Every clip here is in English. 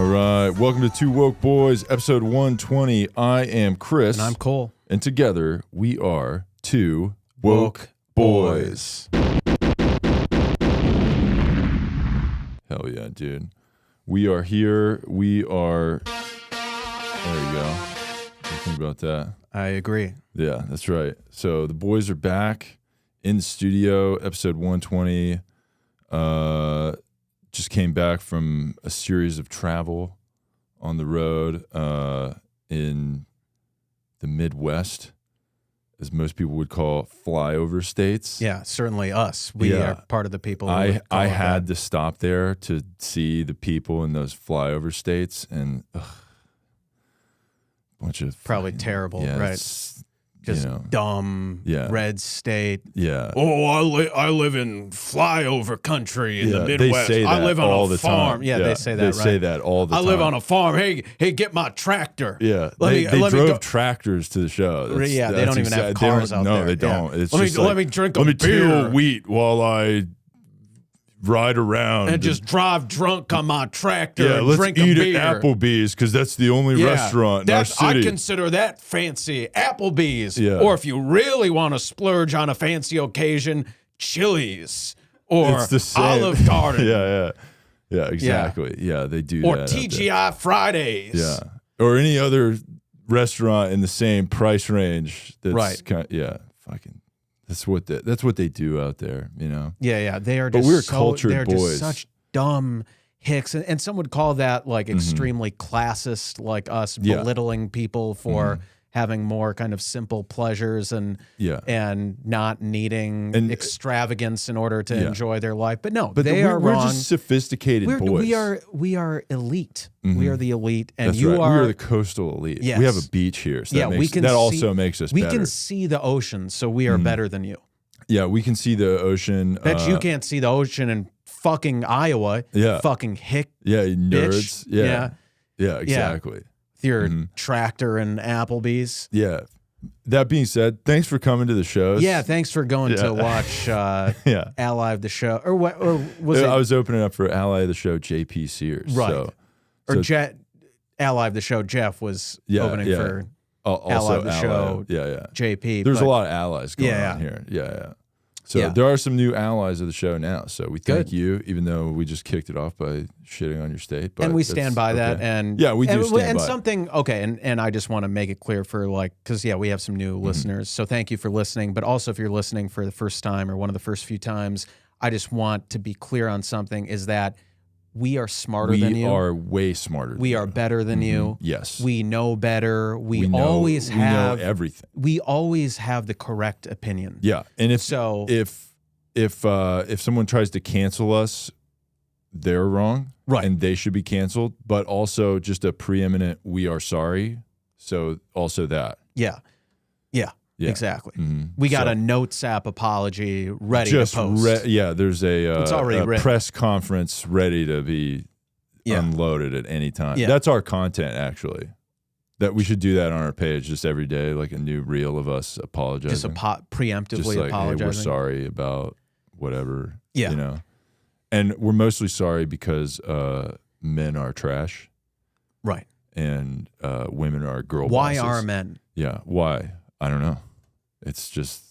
All right, welcome to Two Woke Boys, episode 120. I am Chris. And I'm Cole. And together, we are Two Woke Boys. Hell yeah, dude. We are here. We are... There you go. What do you think about that? I agree. Yeah, that's right. So the boys are back in the studio, episode 120. Just came back from a series of travel on the road in the Midwest, as most people would call flyover states. Yeah, certainly us. We are part of the people. I had to stop there to see the people in those flyover states, and bunch of probably terrible, right? Just dumb, red state. Yeah. Oh, I live in flyover country in the Midwest. They say that I live on all a the farm. time. Yeah, they say that. They say that all the time. I live on a farm. Hey, get my tractor. Yeah, they drove tractors to the show. They don't even have cars out there. No, they don't. Yeah. It's let me drink a beer. Let me till wheat while I ride around and just drive drunk on my tractor. Yeah, and let's drink eat a beer. at Applebee's because that's the only restaurant in our city. I consider that fancy. Applebee's. Yeah. Or if you really want to splurge on a fancy occasion, Chili's or it's the same. Olive Garden. Yeah, exactly. Yeah, they do or that. Or TGI Fridays. Yeah, or any other restaurant in the same price range. That's right. Fucking. That's what they do out there, you know. Yeah, they are. But we're cultured they're boys. Just such dumb hicks, and some would call that like extremely classist, like us belittling people for having more kind of simple pleasures and not needing extravagance in order to enjoy their life. But no, they are wrong. We're just sophisticated boys. We are elite. We are the elite, and that's you right. are. We are the coastal elite. Yes. We have a beach here, so that also makes us we better. We can see the ocean, so we are better than you. Yeah, we can see the ocean. Bet you can't see the ocean in fucking Iowa. Yeah. Fucking hick. Yeah, Bitch. nerds. Yeah, exactly. With your tractor and Applebee's. Yeah. That being said, thanks for coming to the shows. Yeah, thanks for going to watch Ally of the Show. Or what? Or was it? I was opening up for Ally of the Show, JP Sears. Right. Ally of the Show, Jeff was opening for also Ally of the Show. Yeah. JP. There's a lot of allies going on here. Yeah. So there are some new allies of the show now. So we thank you, even though we just kicked it off by shitting on your state. But and we stand by that. And we do stand by and something, and I just want to make it clear for because we have some new listeners. So thank you for listening. But also if you're listening for the first time or one of the first few times, I just want to be clear on something is that we are smarter than you. We are way smarter than you. We are better than you. Yes. We know better. We know everything. We always have the correct opinion. Yeah. And if someone tries to cancel us, they're wrong. Right. And they should be canceled. But also just a preeminent we are sorry. So also that. Yeah. Exactly. We got a Notes app apology ready to post. There's it's already a press conference ready to be unloaded at any time. Yeah. That's our content, actually. That we should do that on our page just every day, like a new reel of us apologizing. Just preemptively just like, apologizing. Hey, we're sorry about whatever. Yeah. You know? And we're mostly sorry because men are trash. Right. And women are girl Why bosses. are men? Yeah. Why? I don't know. It's just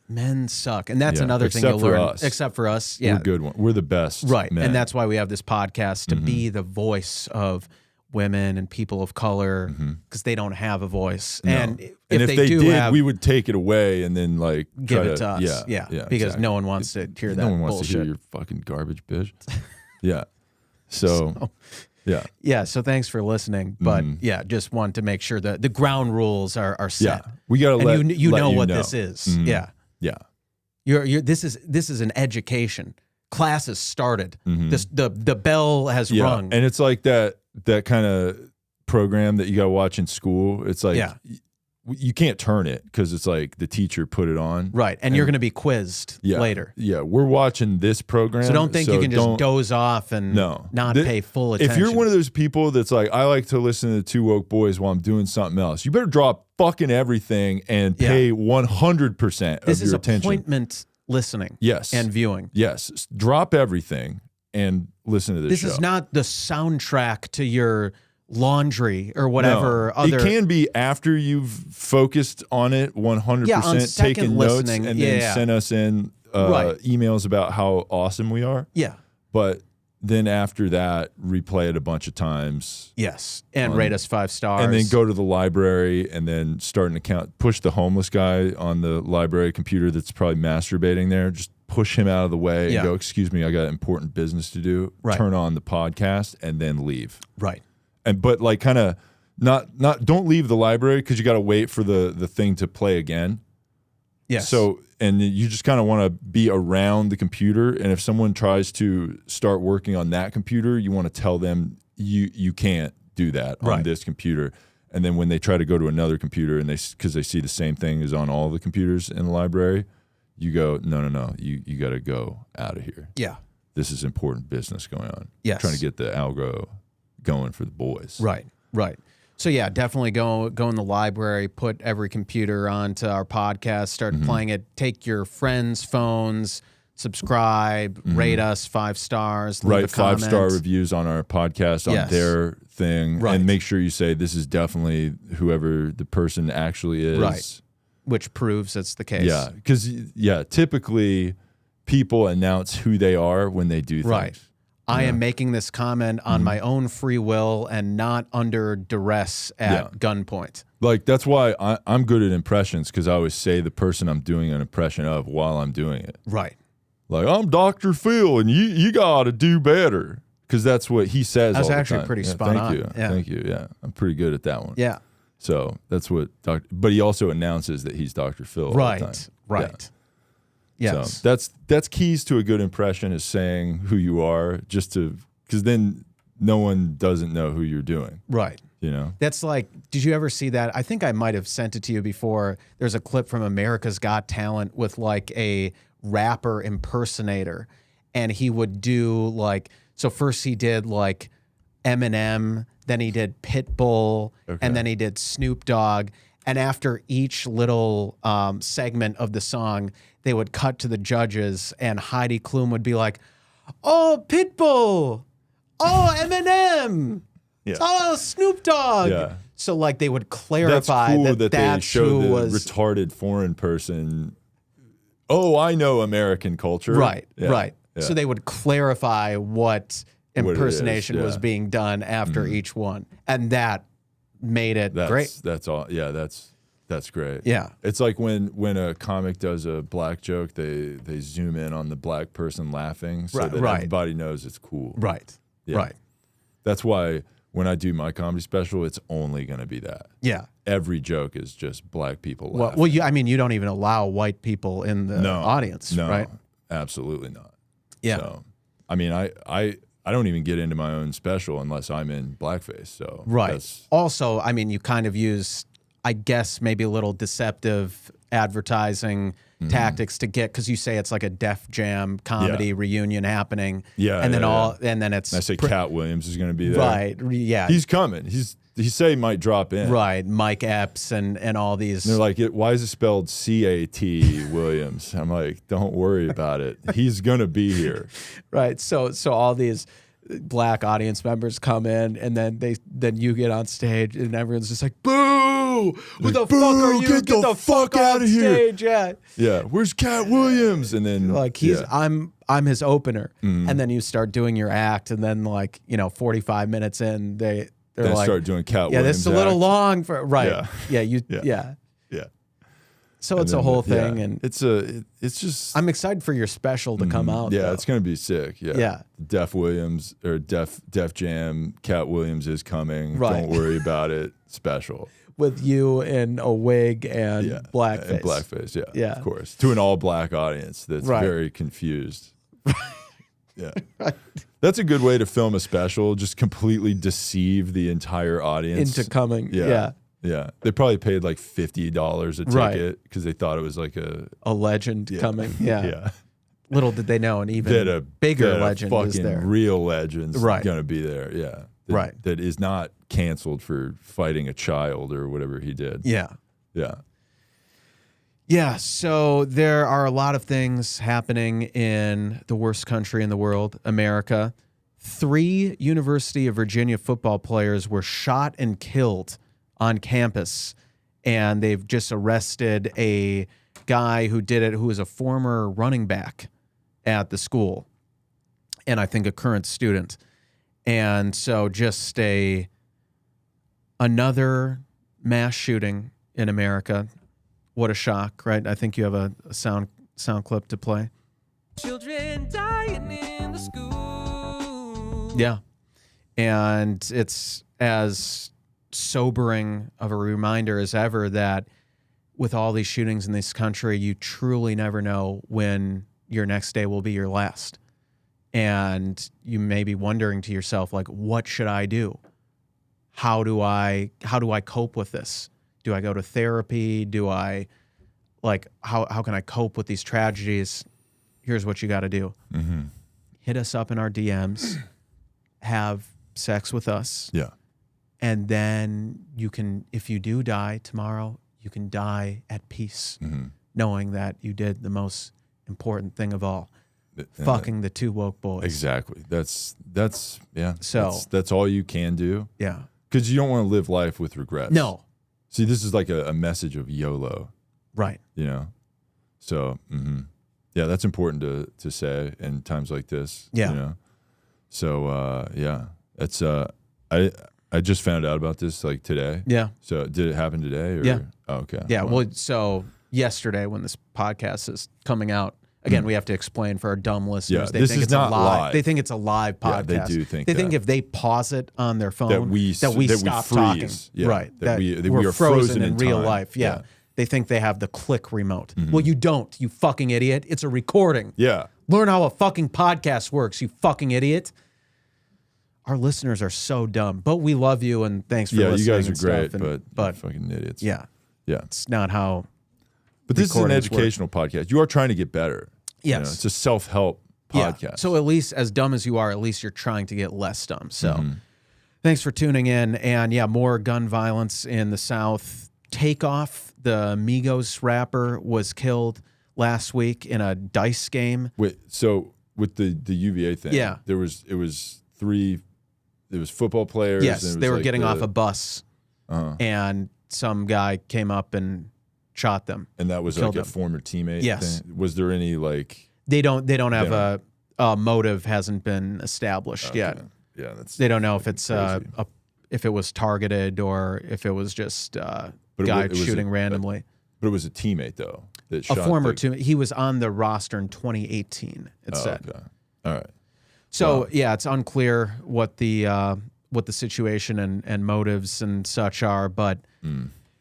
men suck, and that's another thing you'll learn. Except for us, we're good one. We're the best, right? Men. And that's why we have this podcast to be the voice of women and people of color because they don't have a voice. No. And if they did, we would take it away and then give it to us. Yeah, because no one wants to hear that. No one wants bullshit. to hear your fucking garbage, bitch. Yeah. So Yeah, so thanks for listening. But just want to make sure that the ground rules are set. Yeah, we gotta let you know what know. this is. Yeah. This is an education. Class has started. The bell has rung. And it's like that kind of program that you gotta watch in school. It's like you can't turn it because it's like the teacher put it on. Right, and you're going to be quizzed later. Yeah, we're watching this program. So don't think you can just doze off and not pay full attention. If you're one of those people that's like, I like to listen to the Two Woke Boys while I'm doing something else, you better drop fucking everything and pay 100% of your attention. This is appointment listening and viewing. Yes, drop everything and listen to this show. This is not the soundtrack to your laundry or whatever. It can be after you've focused on it 100%, taken notes, and then sent us in emails about how awesome we are. Yeah. But then after that, replay it a bunch of times. Yes. And rate us 5 stars. And then go to the library and then start an account. Push the homeless guy on the library computer that's probably masturbating there. Just push him out of the way and go, excuse me, I got important business to do. Right. Turn on the podcast and then leave. Right. But like kind of don't leave the library because you got to wait for the thing to play again. Yes. So, and you just kind of want to be around the computer. And if someone tries to start working on that computer, you want to tell them you can't do that on this computer. And then when they try to go to another computer and because they see the same thing as on all the computers in the library, you go, no, you got to go out of here. Yeah. This is important business going on. Yes. Trying to get the algo going for the boys. Right. Right. So yeah, definitely go in the library, put every computer onto our podcast, start playing it, take your friends' phones, subscribe, rate us 5 stars, leave write a comment. 5-star reviews on our podcast on their thing, and make sure you say this is definitely whoever the person actually is. Right. Which proves it's the case. Yeah, because typically people announce who they are when they do things. Right. I am making this comment on my own free will and not under duress at gunpoint. Like, that's why I'm good at impressions, because I always say the person I'm doing an impression of while I'm doing it. Right. Like, I'm Dr. Phil, and you got to do better, because that's what he says all the time. That's actually pretty spot on. Thank you. Yeah, I'm pretty good at that one. Yeah. So that's what but he also announces that he's Dr. Phil all the time. Right. Yes. So that's keys to a good impression, is saying who you are, because then no one doesn't know who you're doing. Right. You know? That's like, did you ever see that? I think I might have sent it to you before. There's a clip from America's Got Talent with like a rapper impersonator, and he would do like, so first he did like Eminem, then he did Pitbull, and then he did Snoop Dogg. And after each little segment of the song, they would cut to the judges, and Heidi Klum would be like, "Oh, Pitbull, oh, Eminem, oh, Snoop Dogg." Yeah. So like they would clarify that's cool that they show the was retarded foreign person. Oh, I know American culture. Right, Yeah. right. Yeah. So they would clarify what impersonation was being done after each one, and that made it great. That's all. Yeah, that's great. Yeah. It's like when a comic does a black joke, they zoom in on the black person laughing so that everybody knows it's cool. Right. Yeah. Right. That's why when I do my comedy special, it's only going to be that. Yeah. Every joke is just black people laughing. Well, you don't even allow white people in the audience, right? Absolutely not. Yeah. So, I mean, I don't even get into my own special unless I'm in blackface. So Also, I mean, you kind of use, I guess, maybe a little deceptive advertising tactics to get, because you say it's like a Def Jam comedy reunion happening. Yeah. And then it's. I say Cat Williams is going to be there. Right. Yeah. He's coming. He say he might drop in. Right. Mike Epps and all these. And they're like, why is it spelled C-A-T Williams? I'm like, don't worry about it. He's going to be here. Right. So all these black audience members come in, and then you get on stage, and everyone's just like, "Boo! Who the fuck are you? Get the fuck out of here!" Yeah. Where's Cat Williams? And then like I'm his opener, and then you start doing your act, and then 45 minutes in, they're like, start doing Cat Williams. Yeah, this is a little long for Yeah. Yeah. So And it's a then whole thing, and it's just. I'm excited for your special to come out. Yeah, though. it's gonna be sick. Yeah, Yeah. Def Williams or Def Jam. Cat Williams is coming. Right. Don't worry about it. Special with you in a wig and blackface. And blackface. Yeah, of course, to an all black audience that's very confused. Yeah, that's a good way to film a special. Just completely deceive the entire audience into coming. Yeah, they probably paid like $50 a ticket because they thought it was like a legend coming. Yeah. Little did they know, an even that bigger legend is there. Real legend's going to be there. Yeah, that is not canceled for fighting a child or whatever he did. Yeah. Yeah, so there are a lot of things happening in the worst country in the world, America. 3 University of Virginia football players were shot and killed on campus, and they've just arrested a guy who did it, who was a former running back at the school, and I think a current student. And so just another mass shooting in America. What a shock, right? I think you have a sound clip to play. Children dying in the school. Yeah. And it's as sobering of a reminder as ever that with all these shootings in this country, you truly never know when your next day will be your last. And you may be wondering to yourself, like, what should I do? How do I cope with this? Do I go to therapy? Do I, like, how can I cope with these tragedies? Here's what you got to do. Mm-hmm. Hit us up in our DMs, have sex with us. Yeah. And then you can, if you do die tomorrow, you can die at peace, knowing that you did the most important thing of all, fucking the 2 woke boys. Exactly. That's yeah. So that's all you can do. Yeah. Because you don't want to live life with regrets. No. See, this is like a message of YOLO. Right. You know? So, yeah, that's important to say in times like this. Yeah. You know? So, yeah, it's, I just found out about this like today. Yeah. So did it happen today? Or? Yeah. Oh, okay. Yeah. Well, so yesterday when this podcast is coming out, again, we have to explain for our dumb listeners. Yeah, this is not live. They think it's a live podcast. Yeah, they do think They think if they pause it on their phone, that we stop talking. Yeah, right. That we we're are frozen in real time. life. Yeah. They think they have the click remote. Well, you don't, you fucking idiot. It's a recording. Yeah. Learn how a fucking podcast works, you fucking idiot. Our listeners are so dumb, but we love you and thanks for listening. Yeah, you guys are great, but you're fucking idiots. Yeah. Yeah. It's not how. But this is an educational podcast. You are trying to get better. Yes. You know, it's a self-help podcast. Yeah. So at least, as dumb as you are, at least you're trying to get less dumb. So thanks for tuning in. And yeah, more gun violence in the South. Takeoff, the Migos rapper, was killed last week in a dice game. Wait, so with the UVA thing, yeah, it was 3. There was football players. Yes, and they were getting off a bus, and some guy came up and shot them. And that was like a former teammate. Yes. Thing? Was there any like? They don't have a motive hasn't been established yet. Yeah, they don't know if it's if it was targeted or if it was just guy shooting randomly. But it was a teammate though that shot. A former teammate. He was on the roster in 2018. It said. Okay. All right. So yeah, it's unclear what the situation and motives and such are, but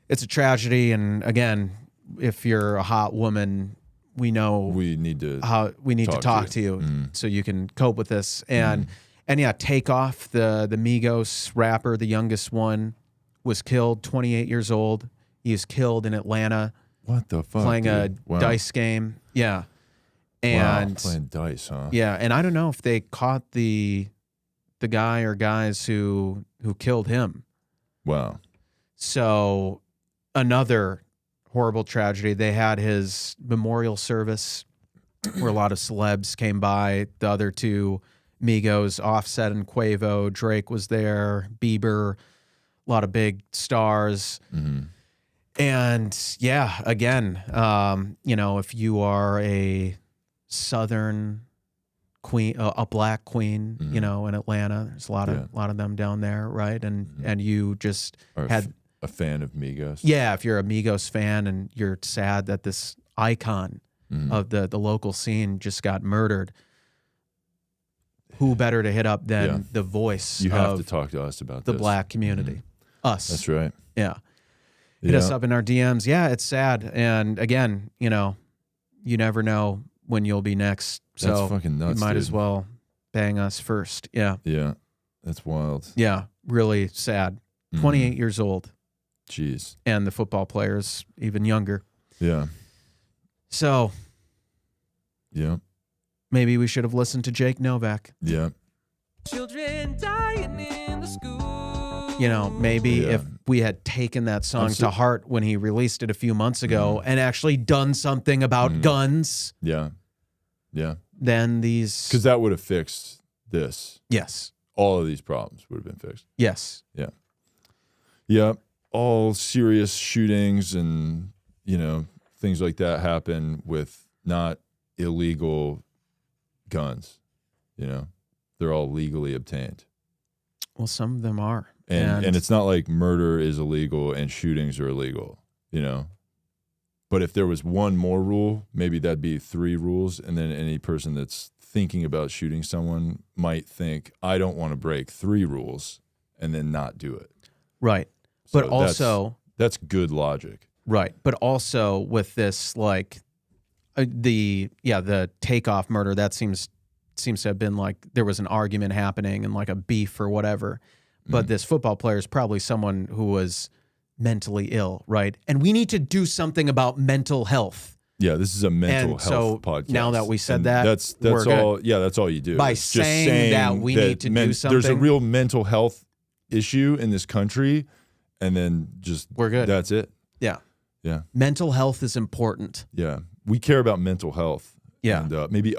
it's a tragedy. And again, if you're a hot woman, we know we need to talk to you so you can cope with this. And yeah, Takeoff, the Migos rapper, the youngest one, was killed, 28 years old. He was killed in Atlanta. What the fuck? Playing a dice game. Yeah. And playing dice, huh? Yeah, and I don't know if they caught the guy or guys who killed him. Wow. So another horrible tragedy. They had his memorial service where a lot of celebs came by. The other 2 Migos, Offset and Quavo, Drake was there, Bieber, a lot of big stars. And yeah, again, if you are a Southern queen, a black queen, in Atlanta, there's a lot of them down there, right? And you just had a fan of Migos. Yeah, if you're a Migos fan and you're sad that this icon of the local scene just got murdered, who better to hit up than the voice? You have to talk to us about the black community. Us. That's right. Yeah. Hit us up in our DMs. Yeah, it's sad. And again, you never know when you'll be next. So that's fucking nuts, you might dude. as well bang us first. Yeah. Yeah. That's wild. Yeah. Really sad. 28 years old. Jeez. And the football players even younger. Yeah. So. Yeah. Maybe we should have listened to Jake Novak. Yeah. Children dying in the school. Maybe we had taken that song to heart when he released it a few months ago and actually done something about guns. Yeah. Then these... Because that would have fixed this. Yes. All of these problems would have been fixed. Yes. Yeah. Yeah. All serious shootings and, things like that happen with not illegal guns. They're all legally obtained. Well, some of them are. And it's not like murder is illegal and shootings are illegal, But if there was one more rule, maybe that'd be 3 rules. And then any person that's thinking about shooting someone might think, I don't want to break 3 rules and then not do it. Right. So but also... That's good logic. Right. But also with this, like, the takeoff murder, that seems to have been like there was an argument happening and like a beef or whatever. But this football player is probably someone who was mentally ill, right? And we need to do something about mental health. Yeah, this is a mental health podcast. Now that we said and that, that's all. Yeah, that's all you do. By it's saying that we need to do something. There's a real mental health issue in this country, and then just we're good. That's it. Yeah. Yeah. Mental health is important. Yeah, we care about mental health. Yeah. And maybe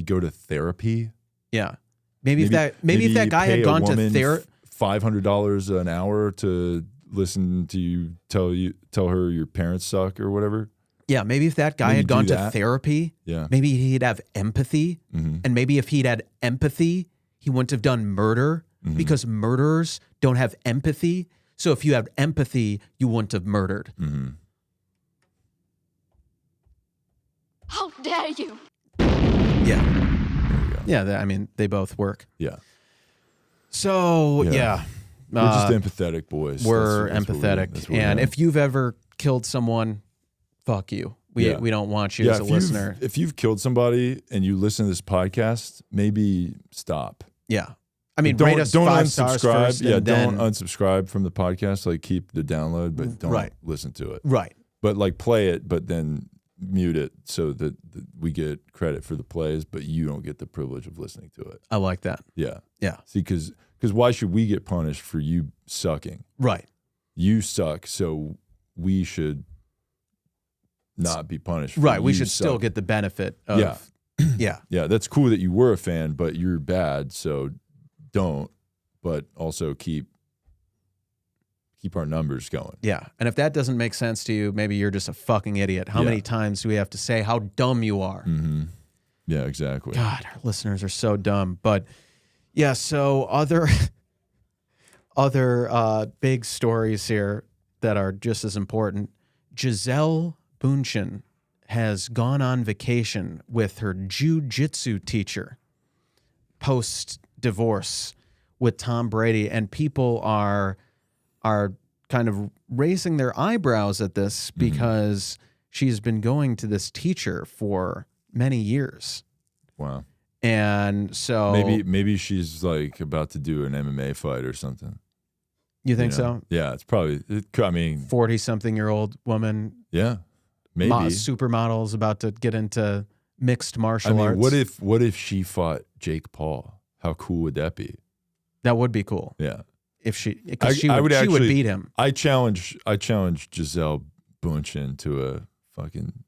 go to therapy. Yeah. Maybe if that guy had gone to therapy, $500 an hour to listen to you tell her your parents suck or whatever. Yeah, maybe if that guy had gone to therapy, maybe he'd have empathy. And maybe if he'd had empathy, he wouldn't have done murder because murderers don't have empathy. So if you have empathy, you wouldn't have murdered. How dare you? Yeah. Yeah, they both work. Yeah. So, yeah. We're just empathetic boys. We're empathetic. And if you've ever killed someone, fuck you. We don't want you as a listener. If you've killed somebody and you listen to this podcast, maybe stop. Yeah. Rate us 5 stars first. Yeah, don't unsubscribe from the podcast. Like, keep the download, but don't listen to it. Right. But, like, play it, but then mute it so that we get credit for the plays, but you don't get the privilege of listening to it. I like that. Yeah. Yeah. See, because why should we get punished for you sucking? Right. You suck, so we should not be punished. Right. We should still get the benefit of. Yeah. Yeah. Yeah. That's cool that you were a fan, but you're bad, so don't. But also keep our numbers going. Yeah. And if that doesn't make sense to you, maybe you're just a fucking idiot. How many times do we have to say how dumb you are? Yeah, exactly. God, our listeners are so dumb. But yeah, so other big stories here that are just as important. Gisele Bündchen has gone on vacation with her Jiu-Jitsu teacher post-divorce with Tom Brady, and people are kind of raising their eyebrows at this because she's been going to this teacher for many years. Wow. And so maybe she's like about to do an MMA fight or something. You think so? Yeah, it's probably. 40-something-year-old woman. Yeah, maybe supermodel's about to get into mixed martial arts. What if she fought Jake Paul? How cool would that be? That would be cool. Yeah. If she would beat him. I challenge Gisele Bündchen to a fucking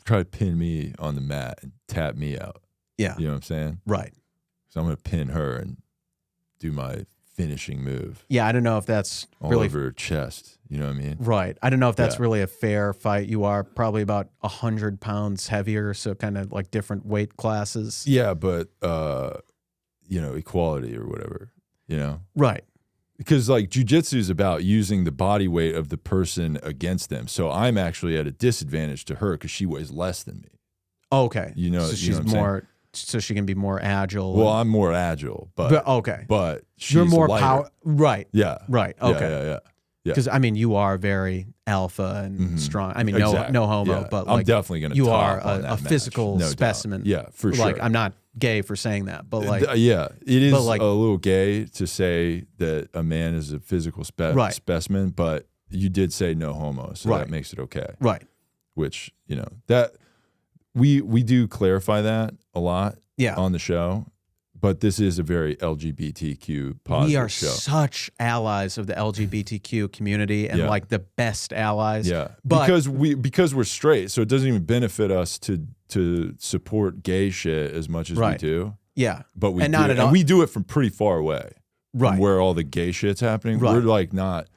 try to pin me on the mat and tap me out. Yeah. You know what I'm saying? Right. So I'm going to pin her and do my finishing move. Yeah, I don't know if that's all really over her chest. You know what I mean? Right. I don't know if that's really a fair fight. You are probably about 100 pounds heavier, so kind of like different weight classes. Yeah, but equality or whatever. Right. Because like jiu-jitsu is about using the body weight of the person against them. So I'm actually at a disadvantage to her because she weighs less than me. Okay. So she's more, so she can be more agile. Well, I'm more agile, but okay. But she's you're more lighter. power. Right. Yeah. Right. Okay. Yeah. Because you are very alpha and strong. Exactly. No homo, yeah. but I'm definitely going to. You are a physical specimen. Yeah, for sure. Like I'm not gay for saying that, but like it is a little gay to say that a man is a physical specimen. But you did say no homo, so that makes it okay. Right. Which that we do clarify that a lot. Yeah. On the show, but this is a very LGBTQ positive We are show. such allies of the LGBTQ community and like the best allies. Yeah, but because we're straight, so it doesn't even benefit us to support gay shit as much as we do. Yeah, but we and do, not at all. and we do it from pretty far away, right? From where all the gay shit's happening. Right. We're like not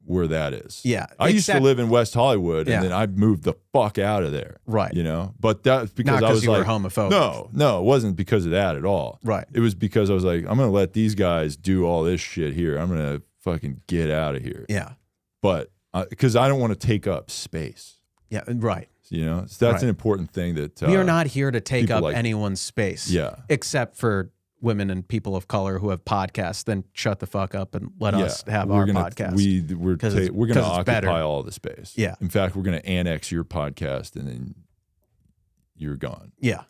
where that is. Yeah, I used to live in West Hollywood, and then I moved the fuck out of there. Right. You know, but that's because not I was you like, were homophobic. No, it wasn't because of that at all. Right. It was because I was like, I'm gonna let these guys do all this shit here. I'm gonna fucking get out of here. Yeah. But because I don't want to take up space. Yeah. Right. You know, so that's an important thing that we are not here to take up like, anyone's space. Yeah. Except for women and people of color who have podcasts. Then shut the fuck up and let us have our podcast. We're going to occupy all the space. Yeah. In fact, we're going to annex your podcast, and then you're gone. Yeah.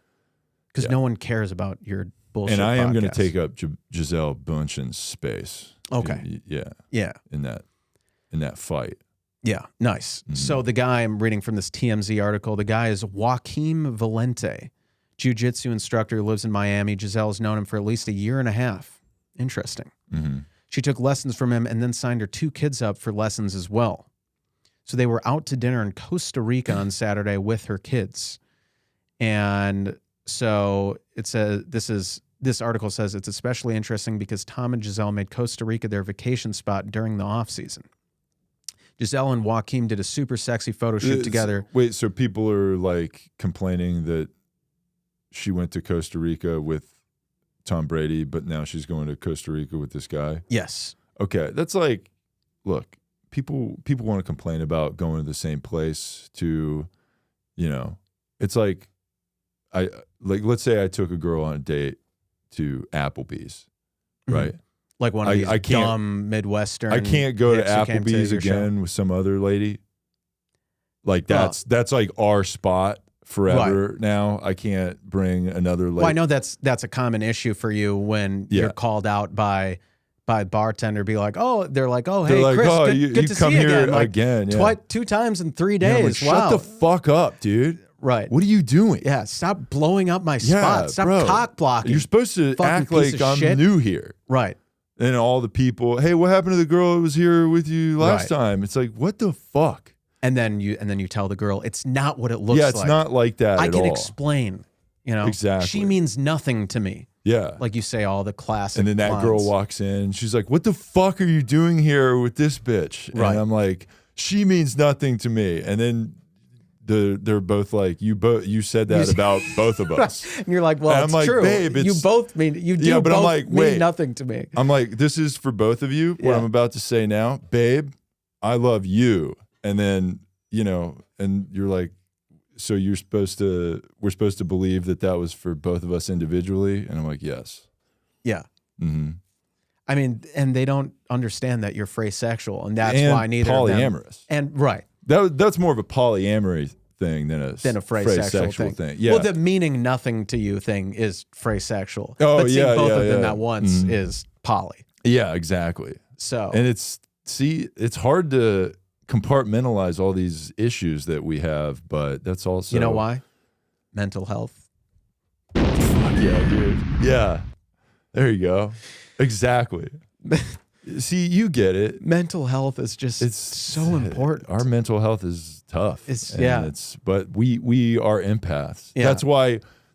Because no one cares about your bullshit. And I am going to podcast. take up Gisele Bündchen's space. Okay. Yeah. Yeah. In that fight. Yeah, nice. So the guy, I'm reading from this TMZ article, the guy is Joaquim Valente, Jiu-Jitsu instructor who lives in Miami. Giselle's known him for at least a year and a half. Interesting. She took lessons from him and then signed her 2 kids up for lessons as well. So they were out to dinner in Costa Rica on Saturday with her kids. And so it says, this article says it's especially interesting because Tom and Gisele made Costa Rica their vacation spot during the off season. Gisele and Joaquim did a super sexy photo shoot together. Wait, so people are like complaining that she went to Costa Rica with Tom Brady, but now she's going to Costa Rica with this guy? Yes. Okay, that's like, look, people want to complain about going to the same place to, you know, it's like, let's say I took a girl on a date to Applebee's, right? Like one of these dumb Midwestern. I can't go to hipster came to Applebee's your again with some other lady. Like that's like our spot forever now. I can't bring another lady. Well, I know that's a common issue for you when you're called out by a bartender. Be like, oh, they're like, oh, hey, like, Chris, oh, good you to come see you here again. Like, again. Yeah. 2 times in 3 Yeah, I'm days. like, Wow. shut the fuck up, dude. Right. What are you doing? Yeah, stop blowing up my spot. Stop bro. cock blocking. You're supposed to Fucking act piece like of I'm shit. new here. Right. And all the people, hey, what happened to the girl who was here with you last Right. time? It's like, what the fuck? And then you tell the girl it's not what it looks like. Yeah, it's not like that I at can all. explain. You know, Exactly. She means nothing to me. Yeah. Like you say all the classic. And then that lines. girl walks in. She's like, what the fuck are you doing here with this bitch? Right. And I'm like, she means nothing to me. And then they're both like, you said that about both of us. And you're like, well, And it's I'm like, true. babe, you both mean you do. Yeah, but both I'm like, mean wait. nothing to me. I'm like, this is for both of you. What Yeah. I'm about to say now, babe, I love you. And then, you know, and you're like, so we're supposed to believe that was for both of us individually. And I'm like, yes. Yeah. Mm-hmm. I mean, and they don't understand that you're phrasexual, and that's And why neither of them. polyamorous. And right. That's more of a polyamory thing than a phrasexual thing. Yeah. Well, the meaning nothing to you thing is phrasexual. Oh, but seeing yeah, both yeah, of them yeah. at once is poly. Yeah, exactly. So And it's hard to compartmentalize all these issues that we have, but that's also, you know why? Mental health. Yeah, dude. Yeah. There you go. Exactly. See, you get it. Mental health is just It's so important. Our mental health is tough. But we are empaths. Yeah.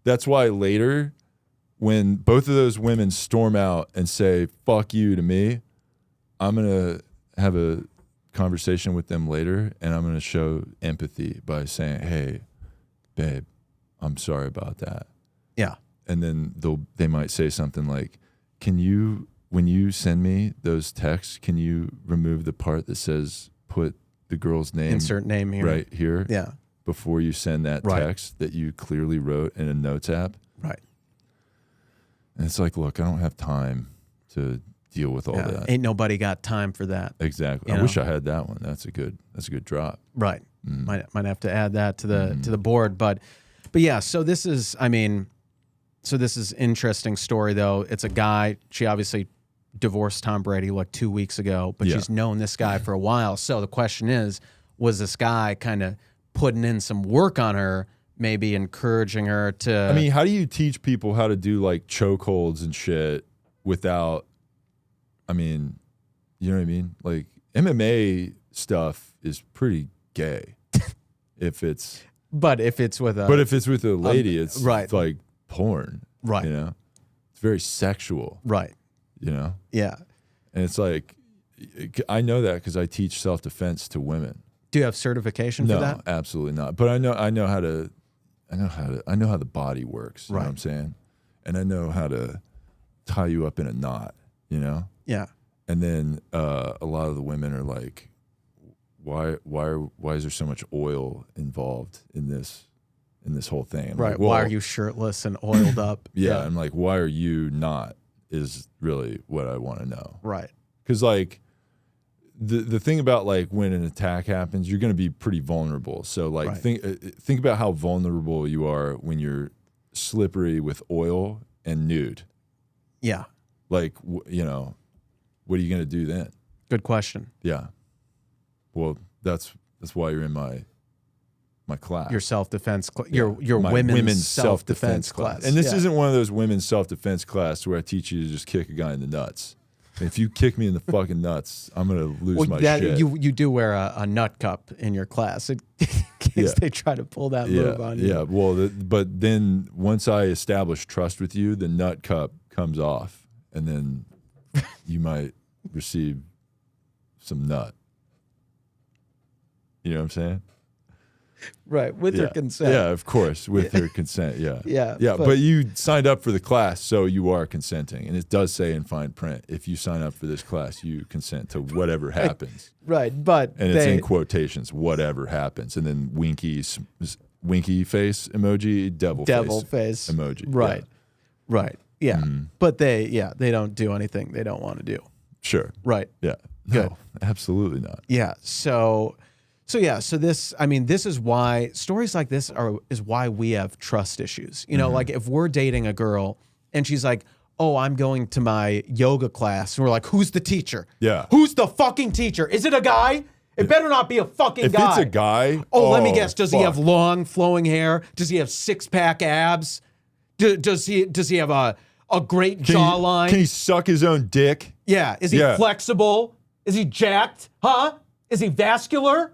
That's why later when both of those women storm out and say fuck you to me, I'm going to have a conversation with them later, and I'm going to show empathy by saying, hey, babe, I'm sorry about that. Yeah. And then they might say something like, when you send me those texts, can you remove the part that says put the girl's name, Insert name here. right here, Yeah. before you send that Right. text that you clearly wrote in a notes app? Right. And it's like, look, I don't have time to deal with all that. Ain't nobody got time for that. Exactly. You I wish know? I had that one. That's a good drop. Right. Might have to add that to the board, but yeah. So this is interesting story though. It's a guy. She obviously divorced Tom Brady like 2 weeks ago, but she's known this guy for a while. So the question is, was this guy kind of putting in some work on her maybe encouraging her to. I mean, how do you teach people how to do like chokeholds and shit without? I mean, you know what I mean? Like MMA stuff is pretty gay. But if it's with a lady, it's right. like porn. Right. You know, it's very sexual. Right. You know. Yeah. And it's like, I know that because I teach self-defense to women. Do you have certification for that? No, absolutely not. But I know how the body works. You know what I'm saying? And I know how to tie you up in a knot. You know? Yeah. And then a lot of the women are like, why is there so much oil involved in this whole thing? I'm right. like, well, why are you shirtless and oiled up? Yeah. I'm like, why are you not? Is really what I want to know. Right. Because like the thing about like when an attack happens, you're going to be pretty vulnerable. So like think about how vulnerable you are when you're slippery with oil and nude. Yeah. Like you know, what are you going to do then? Good question. Yeah. Well, that's why you're in my class. Your self-defense your women's self-defense class. And this isn't one of those women's self-defense class where I teach you to just kick a guy in the nuts. And if you kick me in the fucking nuts, I'm going to lose my shit. You do wear a nut cup in your class in case they try to pull that move on you. Yeah, well, but then once I establish trust with you, the nut cup comes off, and then you might receive some nut. You know what I'm saying? Right, with your consent. Yeah, of course, with your consent, yeah. Yeah. But you signed up for the class, so you are consenting. And it does say in fine print, if you sign up for this class, you consent to whatever happens. Right, but and it's in quotations, whatever happens. And then winky face emoji, devil face emoji. Right, right, yeah. But they don't do anything they don't want to do. Sure. Right. Yeah. Good. No, absolutely not. Yeah, so this, I mean, this is why stories like this is why we have trust issues. You know, like if we're dating a girl and she's like, "Oh, I'm going to my yoga class," and we're like, "Who's the teacher? Yeah, who's the fucking teacher? Is it a guy? It better not be a fucking guy. If it's a guy, let me guess. Does he have long flowing hair? Does he have 6-pack abs? Does he have a great jawline? Can he suck his own dick? Yeah. Is he flexible? Is he jacked? Huh? Is he vascular?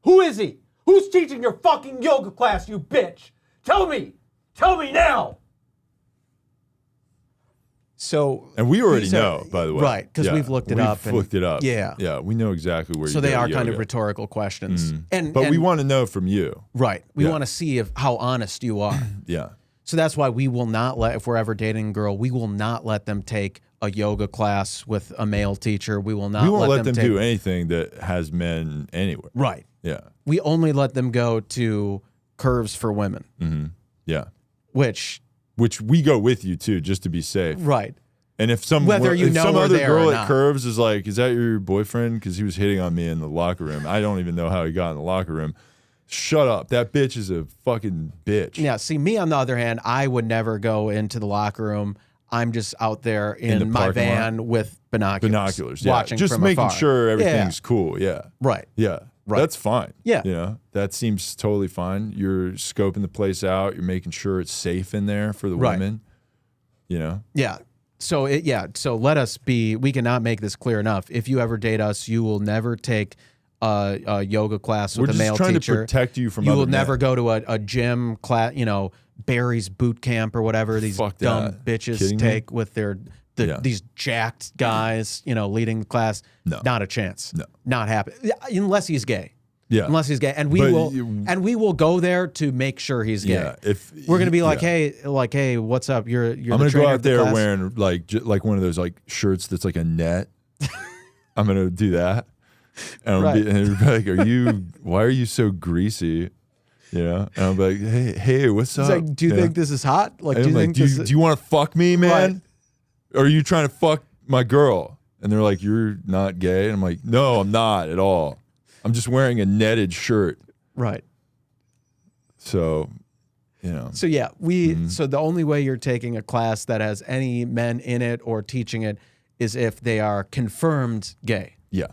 Who is he? Who's teaching your fucking yoga class, you bitch? Tell me now. So, and we already know, by the way, right? Because we've looked it up. We've looked it up. Yeah, we know exactly where. So they are kind of rhetorical questions, but we want to know from you, right? We want to see how honest you are. Yeah. So that's why we will not if we're ever dating a girl, we will not let them take a yoga class with a male teacher. We will not. We won't let them do anything that has men anywhere. Right. Yeah. We only let them go to Curves for Women. Yeah. Which we go with you too, just to be safe. Right. And if some other girl at Curves is like, "Is that your boyfriend?" Because he was hitting on me in the locker room. I don't even know how he got in the locker room. Shut up. That bitch is a fucking bitch. Yeah. See, me on the other hand, I would never go into the locker room. I'm just out there in my van with binoculars, watching just from making afar. sure everything's cool. Yeah. Right. Yeah. Right. That's fine. Yeah. You know, that seems totally fine. You're scoping the place out. You're making sure it's safe in there for the women. You know? Yeah. So So let us be. We cannot make this clear enough. If you ever date us, you will never take a yoga class with a male teacher. We're just trying to protect you from. You will never go to a gym class. You know, Barry's boot camp or whatever these dumb bitches take with these jacked guys. You know, leading the class. No, not a chance. No, not happen unless he's gay. Yeah, unless he's gay, and we will go there to make sure he's gay. Yeah, if we're gonna be like, hey, what's up? You're I'm gonna go out there wearing like one of those like shirts that's like a net. I'm gonna do that, and and be like, why are you so greasy? You know, and I'm like, hey, what's up? Like, do you think this is hot? Like, do you want to fuck me, man? Right. Or are you trying to fuck my girl? And they're like, you're not gay. And I'm like, no, I'm not at all. I'm just wearing a netted shirt. Right. So, you know. So yeah, so the only way you're taking a class that has any men in it or teaching it is if they are confirmed gay. Yeah.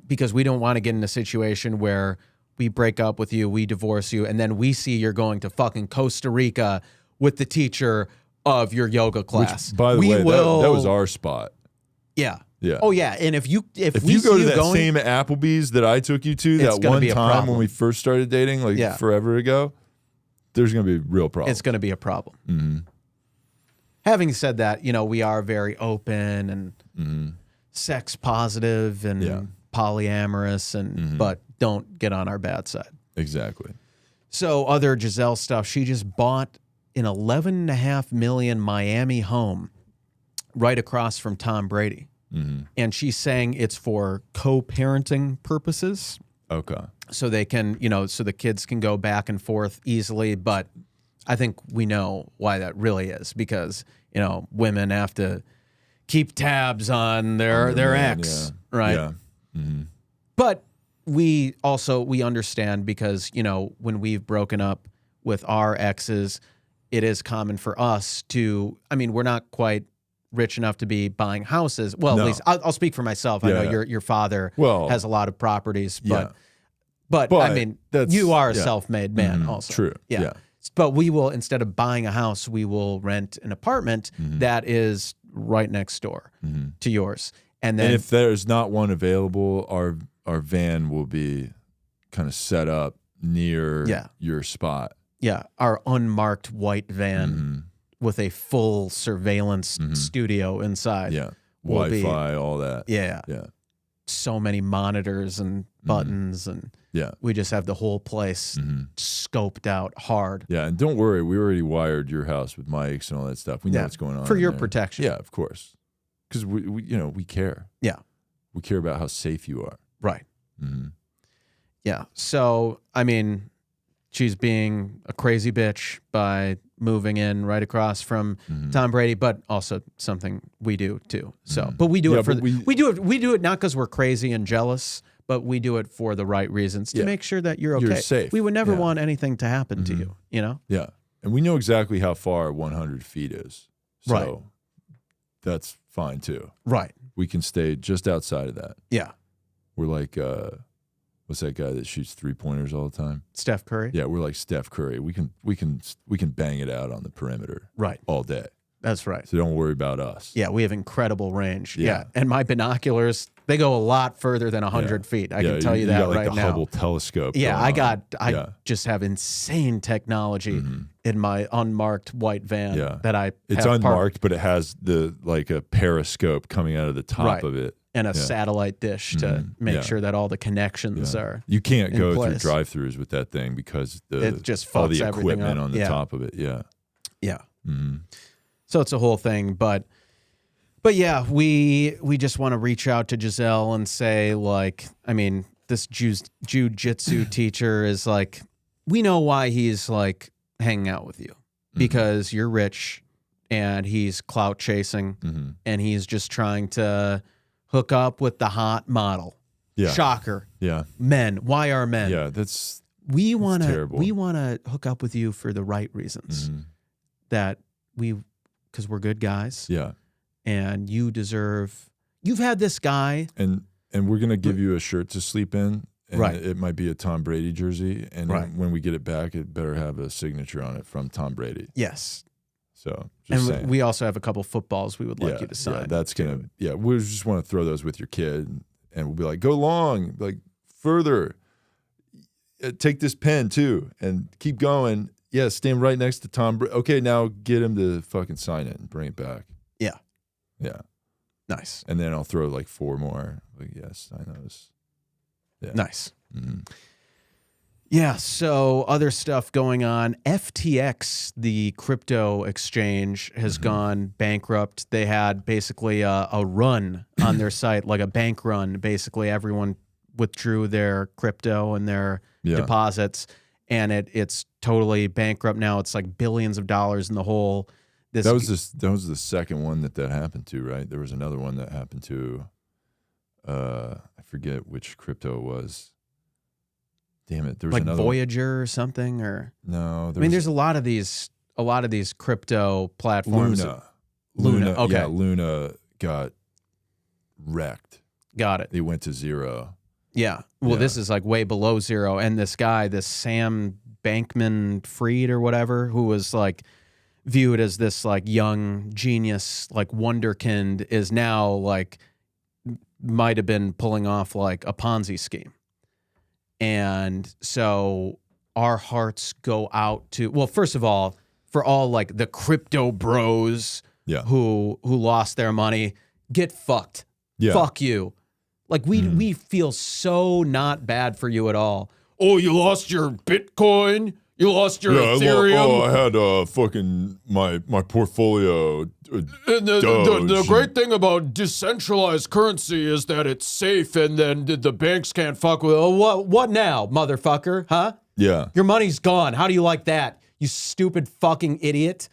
Because we don't want to get in a situation where we break up with you, we divorce you, and then we see you're going to fucking Costa Rica with the teacher of your yoga class. Which, by the way, that was our spot. Yeah. Yeah. Oh yeah. And if you go to that same Applebee's that I took you to that one time when we first started dating, like forever ago, there's going to be a real problem. It's going to be a problem. Mm-hmm. Having said that, we are very open and sex positive and polyamorous, and but don't get on our bad side. Exactly. So other Gisele stuff, she just bought an $11.5 million Miami home right across from Tom Brady. Mm-hmm. And she's saying it's for co-parenting purposes. Okay. So they can, so the kids can go back and forth easily. But I think we know why that really is, because, women have to keep tabs on their ex, right? Yeah. Mm-hmm. But we understand, because, when we've broken up with our exes, it is common for us to, we're not quite rich enough to be buying houses. Well, no. At least I'll speak for myself. I know your father has a lot of properties, but you are a self-made man also. True. Yeah. But we will, instead of buying a house, we will rent an apartment that is right next door to yours. And if there's not one available, our van will be kind of set up near your spot. Yeah, our unmarked white van with a full surveillance studio inside. Yeah, Wi-Fi, all that. Yeah. So many monitors and buttons, and we just have the whole place scoped out hard. Yeah, and don't worry, we already wired your house with mics and all that stuff. We know what's going on for your protection. Yeah, of course, because we care. Yeah, we care about how safe you are. Right. Yeah. So she's being a crazy bitch by moving in right across from Tom Brady, but also something we do too. So, but we do it we do it not because we're crazy and jealous, but we do it for the right reasons to make sure that you're okay. You're safe. We would never want anything to happen to you, Yeah. And we know exactly how far 100 feet is. So that's fine too. Right. We can stay just outside of that. Yeah. We're like, what's that guy that shoots 3-pointers all the time? Steph Curry. Yeah, we're like Steph Curry. We can bang it out on the perimeter. Right. All day. That's right. So don't worry about us. Yeah, we have incredible range. Yeah. And my binoculars, they go a lot further than 100 feet. I can tell you that right now. The Hubble telescope. Yeah, I just have insane technology in my unmarked white van that I It's unmarked, but it has a periscope coming out of the top of it. And a satellite dish to make sure that all the connections are. You can't go through drive-thrus with that thing because it just all the fucks equipment on the top of it. Yeah. Yeah. So it's a whole thing, but yeah, we just want to reach out to Gisele and say, this jiu-jitsu teacher is we know why he's hanging out with you, because you're rich and he's clout chasing and he's just trying to hook up with the hot model. Yeah. Shocker. Yeah. Men. Why are men? Yeah, we want terrible. We want to hook up with you for the right reasons. Because we're good guys. Yeah. And you've had this guy. And we're going to give you a shirt to sleep in. And right. It might be a Tom Brady jersey. And when we get it back, it better have a signature on it from Tom Brady. Yes. So, saying. We also have a couple footballs we would like you to sign. Yeah, that's going to, we just want to throw those with your kid. And we'll be like, go long, further. Take this pen too and keep going. Yeah, stand right next to Tom Brady. Okay, now get him to fucking sign it and bring it back. Yeah. Yeah. Nice. And then I'll throw 4 more. Sign those. Yeah. Nice. Yeah, so other stuff going on. FTX, the crypto exchange, has gone bankrupt. They had basically a run on their site, like a bank run. Basically, everyone withdrew their crypto and their deposits, and it's totally bankrupt now. It's billions of dollars in the hole. That was the second one that happened to, right? There was another one that happened to, I forget which crypto it was. Damn it! There was another Voyager or something, or no? There's a lot of these crypto platforms. Luna. Okay. Yeah, Luna got wrecked. Got it. They went to zero. Yeah. Well, this is like way below zero. And this guy, this Sam Bankman-Fried or whatever, who was like viewed as this like young genius, like wonderkind, is now like might have been pulling off like a Ponzi scheme. And so our hearts go out to, well, first of all, for all like the crypto bros who lost their money, get fucked. Yeah. Fuck you. Like we feel so not bad for you at all. Oh, you lost your Bitcoin? You lost your Ethereum? I had fucking my portfolio. And the great thing about decentralized currency is that it's safe, and then the banks can't fuck with it. Oh, what now, motherfucker? Huh? Yeah. Your money's gone. How do you like that, you stupid fucking idiot?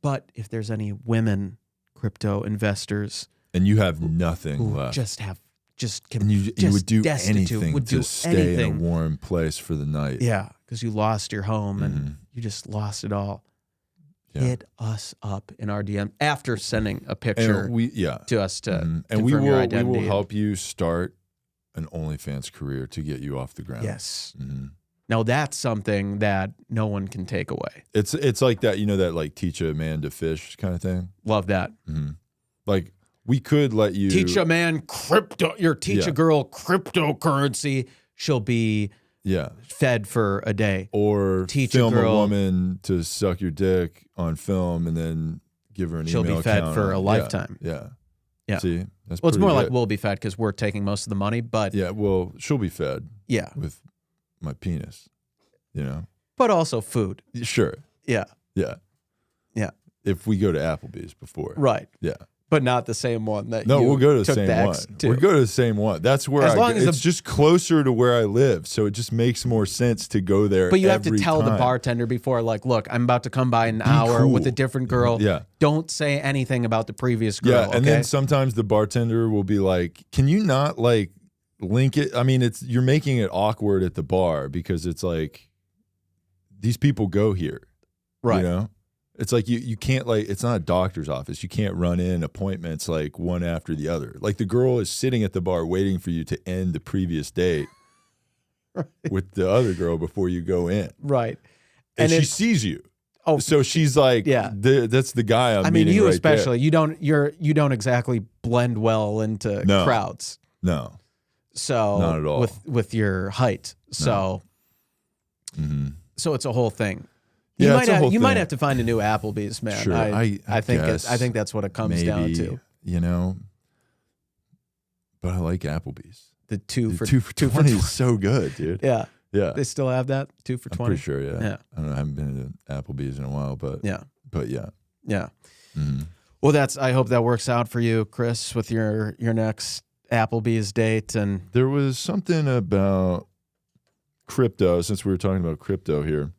But if there's any women crypto investors, and you have nothing left, you would do anything to stay in a warm place for the night. Yeah, because you lost your home and you just lost it all. Yeah. Hit us up in our DM after sending a picture to us to confirm your identity. We will help you start an OnlyFans career to get you off the ground. Yes. Now that's something that no one can take away. It's like that, that like teach a man to fish kind of thing. Love that. Like we could let you teach a man crypto. Teach a girl cryptocurrency. She'll be fed for a day. Or teach film a woman to suck your dick on film and then give her an email. She'll be fed for a lifetime. Yeah. See, that's it's more like we'll be fed because we're taking most of the money. But well, she'll be fed. Yeah. With my penis, But also food. Sure. Yeah. Yeah. Yeah. If we go to Applebee's before. Right. Yeah. But not the same one that we'll go to the same one. We'll go to the same one. That's where it's just closer to where I live, so it just makes more sense to go there. But you have to tell the bartender before, like, look, I'm about to come by in an hour with a different girl. Yeah. Don't say anything about the previous girl. Yeah, and then sometimes the bartender will be like, "Can you not like link it?" I mean, you're making it awkward at the bar because it's like these people go here, right? It's like you can't, like, it's not a doctor's office. You can't run in appointments like one after the other. Like the girl is sitting at the bar waiting for you to end the previous date with the other girl before you go in. Right. And she sees you. Oh, so she's like, that's the guy I'm meeting you right especially, there. you don't exactly blend well into crowds. No. So not at all. With your height. So so it's a whole thing. You might have to find a new Applebee's, man. Sure, I think that's what it comes down to. But I like Applebee's. The two for 20 is so good, dude. Yeah. Yeah. They still have that 2 for 20. I'm pretty sure, yeah. I don't know, I haven't been to Applebee's in a while, but yeah. Yeah. Well, I hope that works out for you, Chris, with your next Applebee's date. And there was something about crypto, since we were talking about crypto here.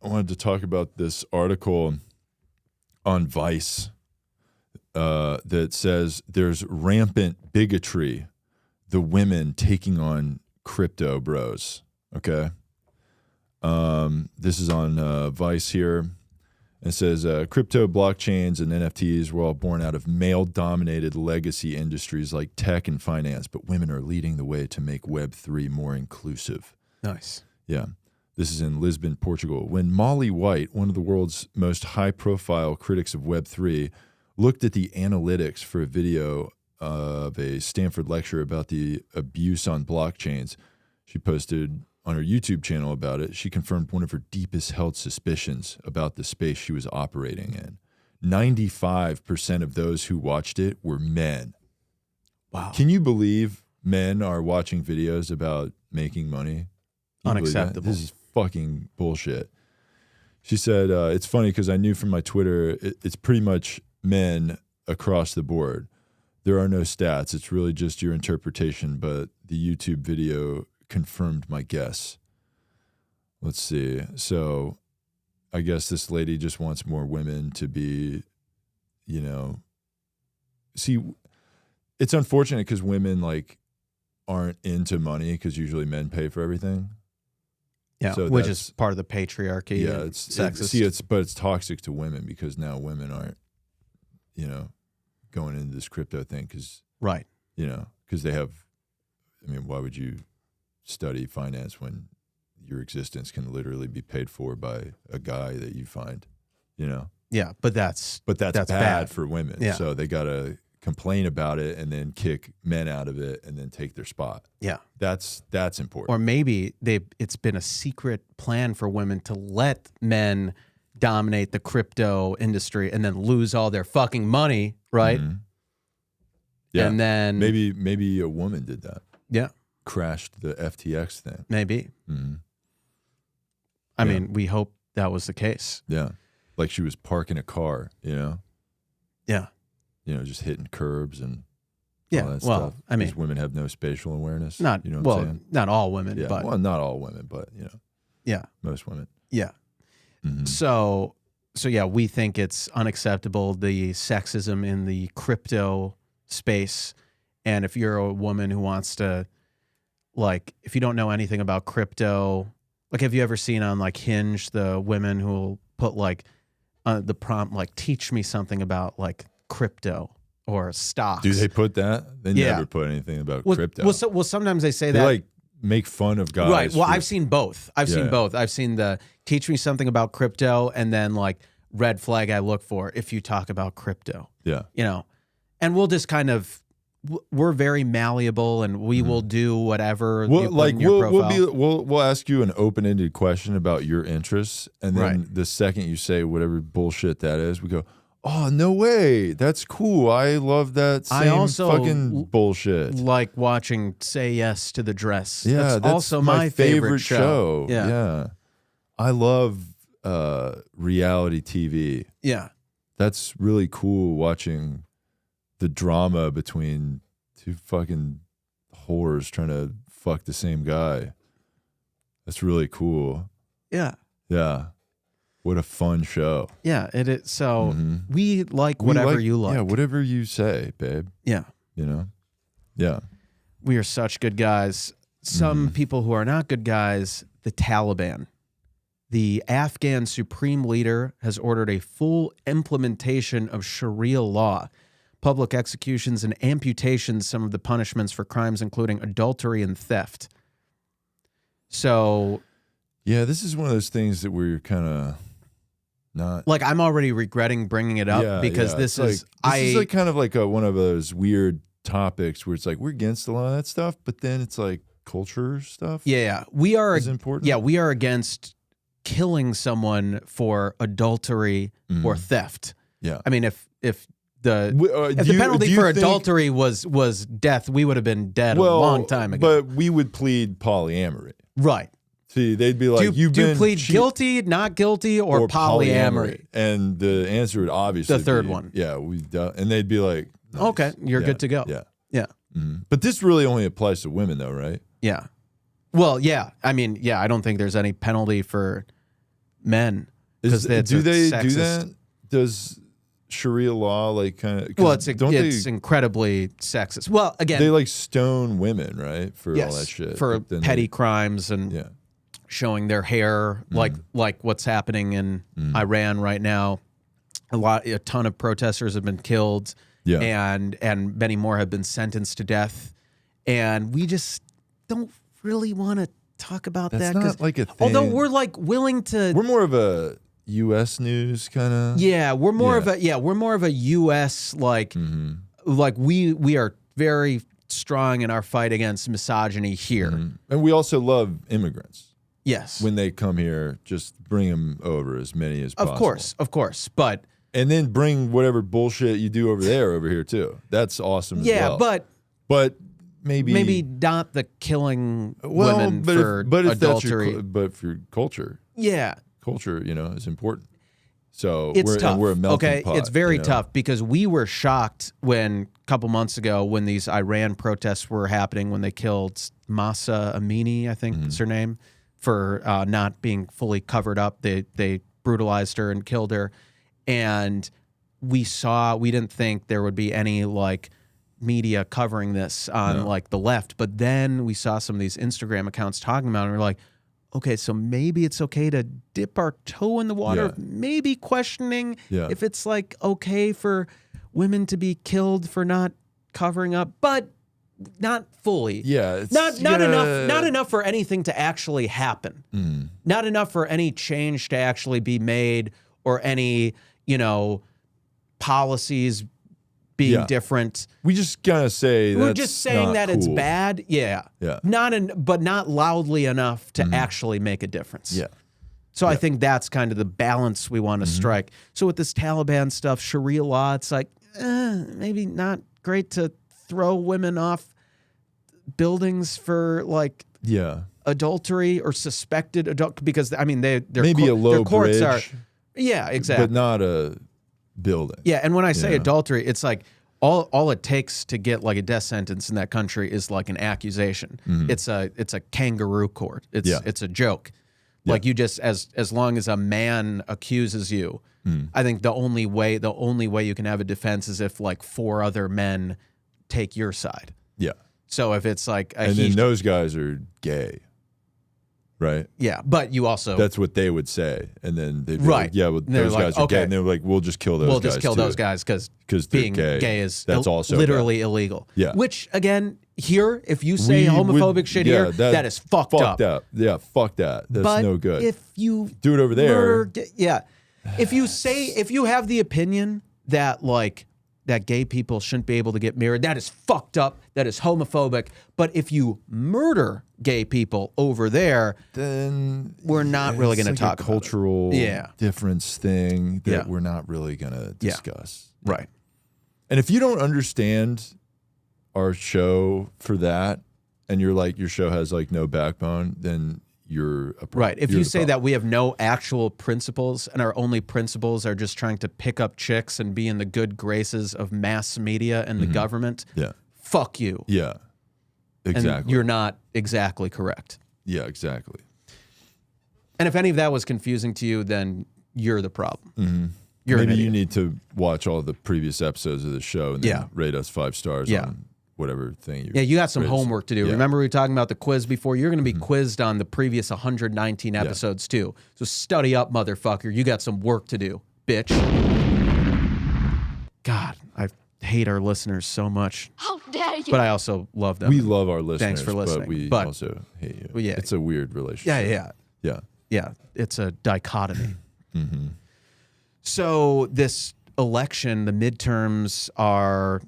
I wanted to talk about this article on Vice that says there's rampant bigotry, the women taking on crypto bros. Okay. This is on Vice here. It says crypto, blockchains, and NFTs were all born out of male-dominated legacy industries like tech and finance, but women are leading the way to make Web3 more inclusive. Nice. Yeah. This is in Lisbon, Portugal. When Molly White, one of the world's most high-profile critics of Web3, looked at the analytics for a video of a Stanford lecture about the abuse on blockchains, she posted on her YouTube channel about it. She confirmed one of her deepest held suspicions about the space she was operating in. 95% of those who watched it were men. Wow. Can you believe men are watching videos about making money? Unacceptable. This is fucking bullshit. She said, it's funny because I knew from my Twitter, it's pretty much men across the board. There are no stats. It's really just your interpretation, but the YouTube video confirmed my guess. Let's see. So I guess this lady just wants more women to be, see, it's unfortunate because women aren't into money because usually men pay for everything. Yeah, so which is part of the patriarchy. Yeah, it's sexist. But it's toxic to women because now women aren't, going into this crypto thing because right, because they have I mean, why would you study finance when your existence can literally be paid for by a guy that you find, you know? Yeah, but that's bad for women. Yeah. So they got to complain about it and then kick men out of it and then take their spot. Yeah. That's important. Or maybe it's been a secret plan for women to let men dominate the crypto industry and then lose all their fucking money, right? Mm-hmm. Yeah. And then maybe a woman did that. Yeah. Crashed the FTX thing. Maybe. Mm-hmm. I mean, we hope that was the case. Yeah. Like she was parking a car, you know? Yeah. You know, just hitting curbs and yeah. all that well, stuff. I mean, these women have no spatial awareness. Not you know what I'm saying? Not all women, Yeah. but Well, not all women, but you know. Yeah. Most women. Yeah. Mm-hmm. So yeah, we think it's unacceptable, the sexism in the crypto space. And if you're a woman who wants to, like, if you don't know anything about crypto, like, have you ever seen on like Hinge the women who will put like the prompt, like, teach me something about like crypto or stocks? Do they put that? They never put anything about crypto. Well, sometimes they say they that. Like make fun of guys. Right. Well, I've seen both. I've seen Yeah. both. I've seen the teach me something about crypto and then like red flag I look for if you talk about crypto. Yeah. You know, and we'll just kind of, we're very malleable and we will do whatever. Well, you put like in your profile. we'll ask you an open-ended question about your interests, and then Right. the second you say whatever bullshit that is, we go, "Oh, no way, that's cool. I love that same I also fucking bullshit." like watching Say Yes to the Dress. Yeah, that's also my favorite show. Yeah. I love reality TV. Yeah. That's really cool watching the drama between two fucking whores trying to fuck the same guy. That's really cool. Yeah. Yeah. What a fun show. Yeah. It is. So Mhm. we like whatever you like. Yeah, whatever you say, babe. Yeah. You know? Yeah. We are such good guys. Some people who are not good guys, the Taliban. The Afghan supreme leader has ordered a full implementation of Sharia law, public executions and amputations, some of the punishments for crimes including adultery and theft. So, yeah, this is one of those things that we're kind of not. like, I'm already regretting bringing it up because this is like kind of like one of those weird topics where it's like we're against a lot of that stuff, but then it's like culture stuff. Yeah, we are is important. Yeah, we are against killing someone for adultery or theft. Yeah, I mean, if the penalty for adultery was death, we would have been dead a long time ago. But we would plead polyamory. Right. See, they'd be like, do you plead guilty, not guilty, or polyamory? And the answer would obviously The third be, one. Yeah, and they'd be like, nice. Okay, you're good to go. Yeah. Yeah. But this really only applies to women, though, right? Yeah. Well, yeah. I mean, yeah, I don't think there's any penalty for men. Do they do sexist. that? Does Sharia law like kind of? Well, it's incredibly sexist. Well, again, they like stone women, right, for all that shit, for petty crimes and showing their hair, like what's happening in Iran right now. A ton of protesters have been killed, and many more have been sentenced to death, and we just don't really want to talk about that. That's not like a thing. Although we're like willing to, we're more of a U.S. news kind of. Yeah, we're more of a U.S. like we are very strong in our fight against misogyny here, and we also love immigrants. Yes, when they come here, just bring them over as many as possible. Of course, but and then bring whatever bullshit you do over there over here too. That's awesome. As well. but maybe not the killing women for adultery, but for culture. Yeah. Culture, is important. So it's tough. We're a melting pot, it's very tough because we were shocked when a couple months ago when these Iran protests were happening when they killed Mahsa Amini, I think is her name, for not being fully covered up. They brutalized her and killed her, and we didn't think there would be any like media covering this on like the left, but then we saw some of these Instagram accounts talking about it, and we're like, okay, so maybe it's okay to dip our toe in the water, maybe questioning if it's like okay for women to be killed for not covering up, but not fully. Yeah, it's not enough. Not enough for anything to actually happen. Not enough for any change to actually be made, or any policies being different. We just gotta say we're just saying that cool. it's bad. Yeah. But not loudly enough to actually make a difference. Yeah. So I think that's kind of the balance we want to strike. So with this Taliban stuff, Sharia law, it's like maybe not great to throw women off buildings for like adultery or suspected adult, because I mean their maybe a low their courts bridge, exactly, but not a building. Yeah, and when I say adultery, it's like all it takes to get like a death sentence in that country is like an accusation. It's a kangaroo court. It's a joke. Like you just as long as a man accuses you, I think the only way you can have a defense is if like 4 other men take your side. Yeah. So if it's like and then those guys are gay, right? Yeah, but you also that's what they would say, and then they'd be like, yeah, well, those guys are gay, and they're like, we'll just kill those. We'll just kill those guys because being gay is also literally illegal. Yeah. Which again, here, if you say homophobic shit here, that is fucked up. Yeah, fuck that. That's no good. If you do it over there, if you have the opinion that like that gay people shouldn't be able to get married, that is fucked up. That is homophobic. But if you murder gay people over there, then we're not really going to talk about cultural difference thing that we're not really going to discuss. Right. And if you don't understand our show for that, and you're like, your show has like no backbone, then you're a problem. Right. If you say that we have no actual principles and our only principles are just trying to pick up chicks and be in the good graces of mass media and the government, fuck you. Yeah. Exactly. And you're not exactly correct. Yeah, exactly. And if any of that was confusing to you, then you're the problem. Maybe you need to watch all the previous episodes of the show and then rate us 5 stars on whatever thing you got some homework to do. Remember we were talking about the quiz before? You're going to be quizzed on the previous 119 episodes too. So study up, motherfucker. You got some work to do, bitch. God, I hate our listeners so much. How dare you? But I also love them. We love our listeners. Thanks for listening. But we also hate you. Well, yeah. It's a weird relationship. Yeah. It's a dichotomy. So this election, the midterms are...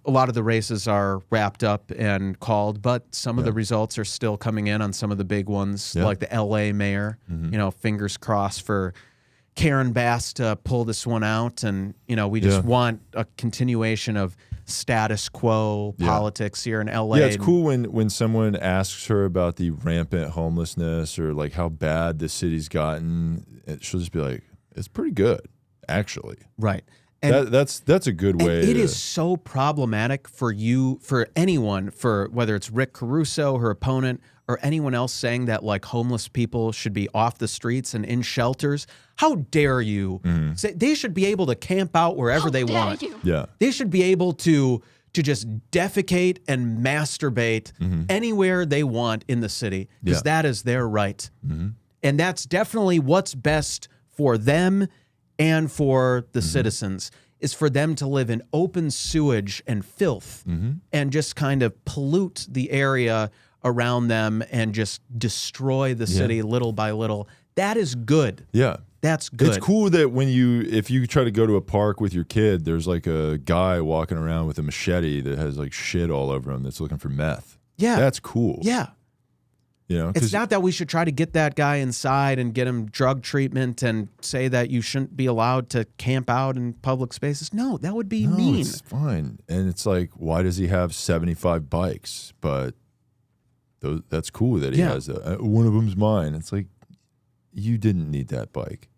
A lot of the races are wrapped up and called, but some of the results are still coming in on some of the big ones, like the LA mayor. Fingers crossed for Karen Bass to pull this one out. And, we just want a continuation of status quo politics here in LA. Yeah, it's cool when someone asks her about the rampant homelessness or like how bad the city's gotten. She'll just be like, it's pretty good, actually. Right. And that's a good way. It is so problematic for anyone, for whether it's Rick Caruso, her opponent, or anyone else saying that like homeless people should be off the streets and in shelters. How dare you? Say they should be able to camp out wherever they want. Yeah, they should be able to just defecate and masturbate anywhere they want in the city because that is their right, and that's definitely what's best for them. And for the citizens is for them to live in open sewage and filth and just kind of pollute the area around them and just destroy the city little by little. That is good. Yeah. That's good. It's cool that if you try to go to a park with your kid, there's like a guy walking around with a machete that has like shit all over him that's looking for meth. Yeah. That's cool. Yeah. It's not that we should try to get that guy inside and get him drug treatment and say that you shouldn't be allowed to camp out in public spaces. No, that would be mean. It's fine. And it's like, why does he have 75 bikes? But that's cool that he has one of them's mine. It's like, you didn't need that bike.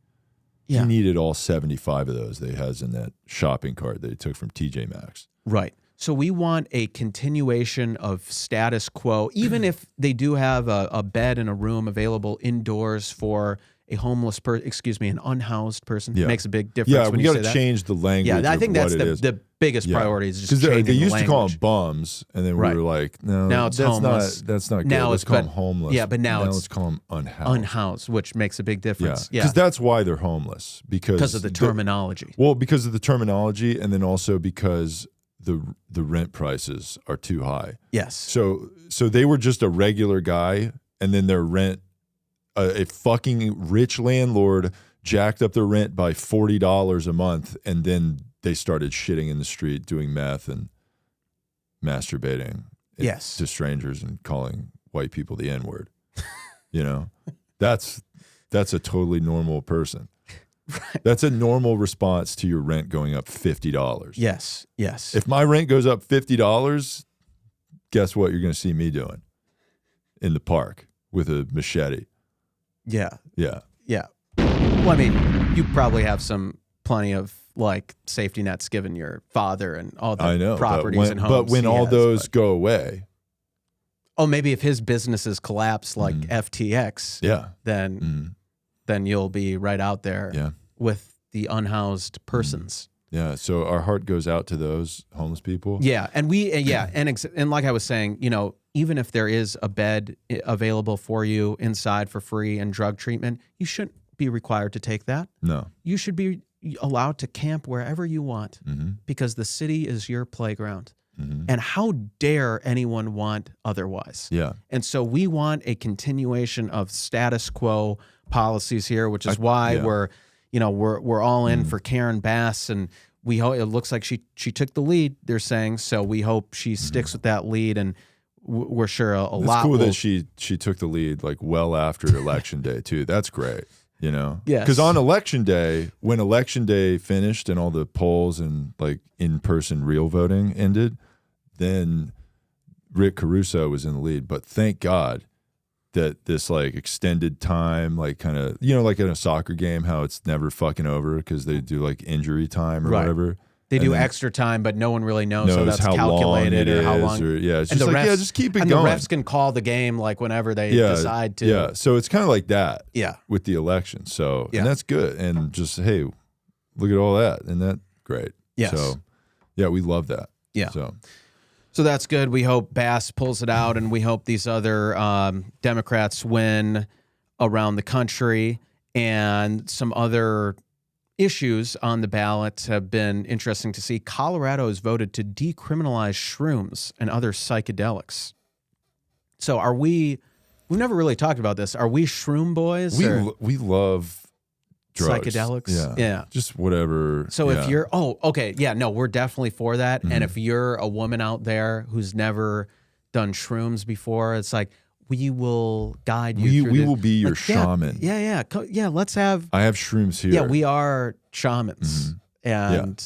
He needed all 75 of those that he has in that shopping cart that he took from TJ Maxx. Right. So we want a continuation of status quo, even if they do have a bed and a room available indoors for a homeless an unhoused person. It makes a big difference. Yeah, when we got to change the language. Yeah, I think that's the biggest priority is just changing they used the to call them bums, and then we were like, no, now it's homeless. That's not good. Now let's call them homeless. Yeah, but now let's call them unhoused. Unhoused, which makes a big difference. Yeah, because that's why they're homeless. Because of the terminology. Well, because of the terminology, and then also because the rent prices are too high. Yes. So they were just a regular guy, and then their rent, a fucking rich landlord jacked up their rent by $40 a month, and then they started shitting in the street, doing meth and masturbating to strangers and calling white people the N-word. You know, that's a totally normal person. Right. That's a normal response to your rent going up $50. Yes, yes. If my rent goes up $50, guess what you're going to see me doing? In the park with a machete. Yeah. Yeah. Yeah. Well, I mean, you probably have plenty of like safety nets given your father and all the properties and homes. But when all those go away. Oh, maybe if his businesses collapse like FTX, then you'll be right out there with the unhoused persons. Yeah, so our heart goes out to those homeless people. Yeah, and and like I was saying, you know, even if there is a bed available for you inside for free and drug treatment, you shouldn't be required to take that. No. You should be allowed to camp wherever you want because the city is your playground. And how dare anyone want otherwise? Yeah. And so we want a continuation of status quo policies here, which is why we're all in for Karen Bass, and we hope it looks like she took the lead. They're saying so. We hope she sticks with that lead, and we're sure a lot. It's cool that she took the lead like well after election day too. That's great. You know, yes. Because on election day, when election day finished and all the polls and like in-person real voting ended, then Rick Caruso was in the lead. But thank God that this like extended time, like kind of, you know, like in a soccer game, how it's never fucking over because they do like injury time or whatever. They do extra time, but no one really knows how that's calculated or how long. It's just like, just keep it going. And the refs can call the game like whenever they decide to. Yeah, so it's kind of like that. Yeah. With the election. So, and that's good. And just, hey, look at all that. And that's great. Yes. So, yeah, we love that. Yeah. So that's good. We hope Bass pulls it out, and we hope these other Democrats win around the country. And some other issues on the ballot have been interesting to see. Colorado has voted to decriminalize shrooms and other psychedelics. So we've never really talked about this. Are we shroom boys? We love drugs. Psychedelics? Yeah. Just whatever. So if you're, we're definitely for that. And if you're a woman out there who's never done shrooms before, it's like, we will guide you. We will be your shaman. Yeah. Let's have. I have shrooms here. Yeah, we are shamans and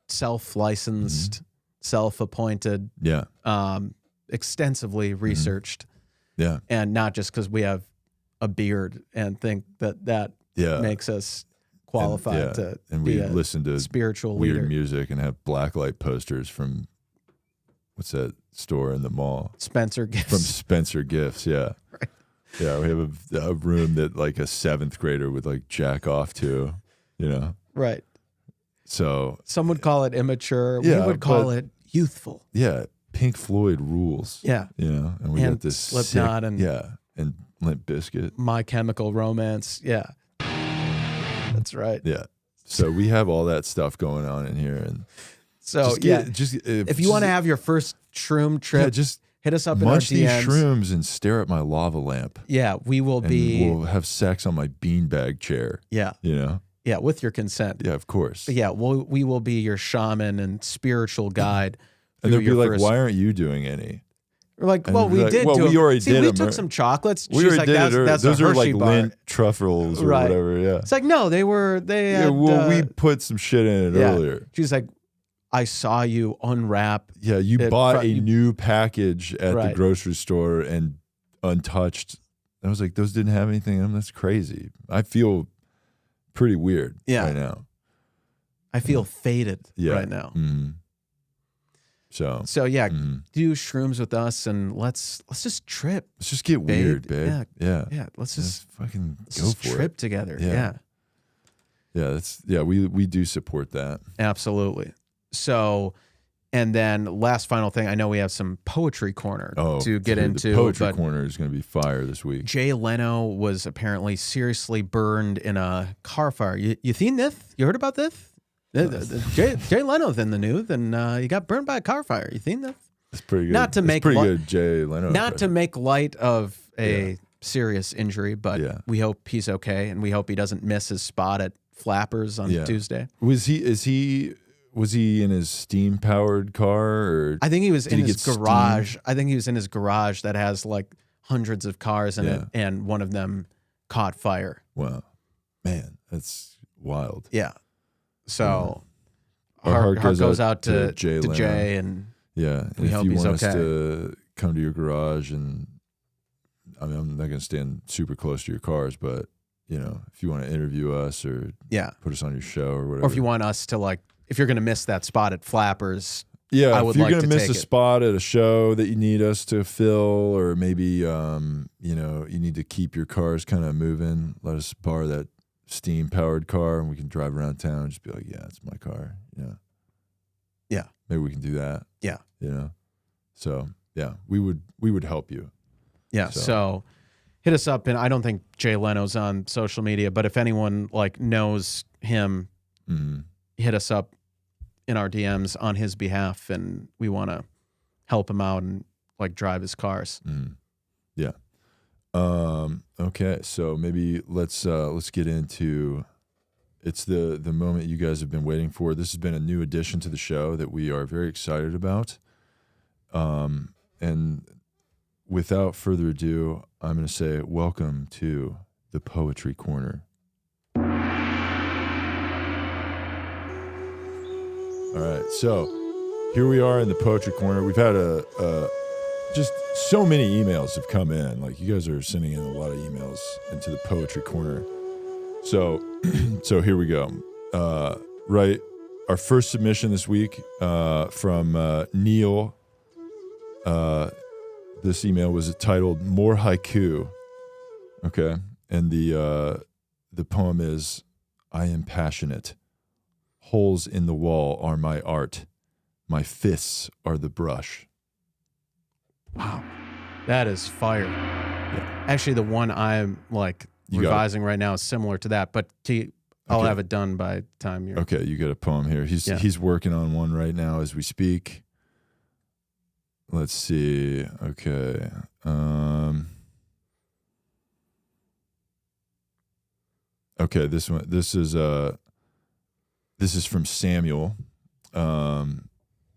self-licensed, self-appointed. Yeah. Extensively researched. Yeah. And not just because we have a beard and think that makes us qualified to be a listen to spiritual weird leader. Music and have blacklight posters from what's that store in the mall? Spencer Gifts. From Spencer Gifts, yeah. Right. Yeah, we have a room that like a 7th grader would like jack off to, you know? Right. So some would call it immature. We would call it youthful. Yeah. Pink Floyd rules. Yeah. You know, and we got this Slipknot and Limp Bizkit. My Chemical Romance. Yeah. That's right. Yeah. So we have all that stuff going on in here, and so if you want to have your first shroom trip, just hit us up in our DMs. These shrooms and stare at my lava lamp. Yeah, we'll have sex on my beanbag chair. Yeah, you know. Yeah, with your consent. Yeah, of course. But yeah, we will be your shaman and spiritual guide. And they'll be like, "Why aren't you doing any?" We're like, "Well, we did. Well, we already did. We took some chocolates. We already did it. That's those are like bar. Lint truffles or whatever. Yeah. It's like no, they had, we put some shit in it earlier. She's like, I saw you unwrap. Yeah, you bought a new package at the grocery store and untouched. I was like, those didn't have anything in them. That's crazy. I feel pretty weird right now. I feel faded right now. Mm-hmm. So do shrooms with us and let's just trip. Let's just get weird, babe. Yeah. Let's just fucking go for trip together. Yeah. We do support that. Absolutely. So, and then last final thing, I know we have some poetry corner to get into. The poetry corner is going to be fire this week. Jay Leno was apparently seriously burned in a car fire. You seen this? You heard about this? Jay Leno's in the news, and he got burned by a car fire. You seen that? It's pretty good. Not to make good, Jay Leno. Not to make light of a serious injury, but we hope he's okay, and we hope he doesn't miss his spot at Flappers on Tuesday. Was he in his steam powered car, or I think he was in his garage. I think he was in his garage that has like hundreds of cars in it, and one of them caught fire. Wow, man, that's wild. Yeah. So our heart goes out to Jay, and we hope he's okay. If you want us to come to your garage, and I mean, I'm not going to stand super close to your cars, but if you want to interview us or put us on your show or whatever, or if you want us to if you're going to miss that spot at Flappers, I would if you're going to miss a spot at a show that you need us to fill, or maybe you need to keep your cars kind of moving, let us borrow that steam powered car and we can drive around town and just be like, yeah, it's my car. Yeah. Maybe we can do that. Yeah. So we would help you. Yeah. So hit us up. And I don't think Jay Leno's on social media, but if anyone knows him, hit us up in our DMs on his behalf, and we want to help him out and drive his cars. Yeah. Okay, so maybe let's get into it's the moment you guys have been waiting for. This has been a new addition to the show that we are very excited about. And without further ado, I'm going to say welcome to the Poetry Corner. All right, so here we are in the Poetry Corner. We've had just so many emails have come in. You guys are sending in a lot of emails into the Poetry Corner. So here we go. Right, our first submission this week from Neil. This email was titled "More Haiku." Okay, and the poem is, "I am passionate. Holes in the wall are my art. My fists are the brush." Wow, that is fire. Yeah. Actually, the one I'm revising right now is similar to that, but I'll have it done by the time you're... Okay, you got a poem here. He's working on one right now as we speak. Let's see. Okay. Okay, this is from Samuel.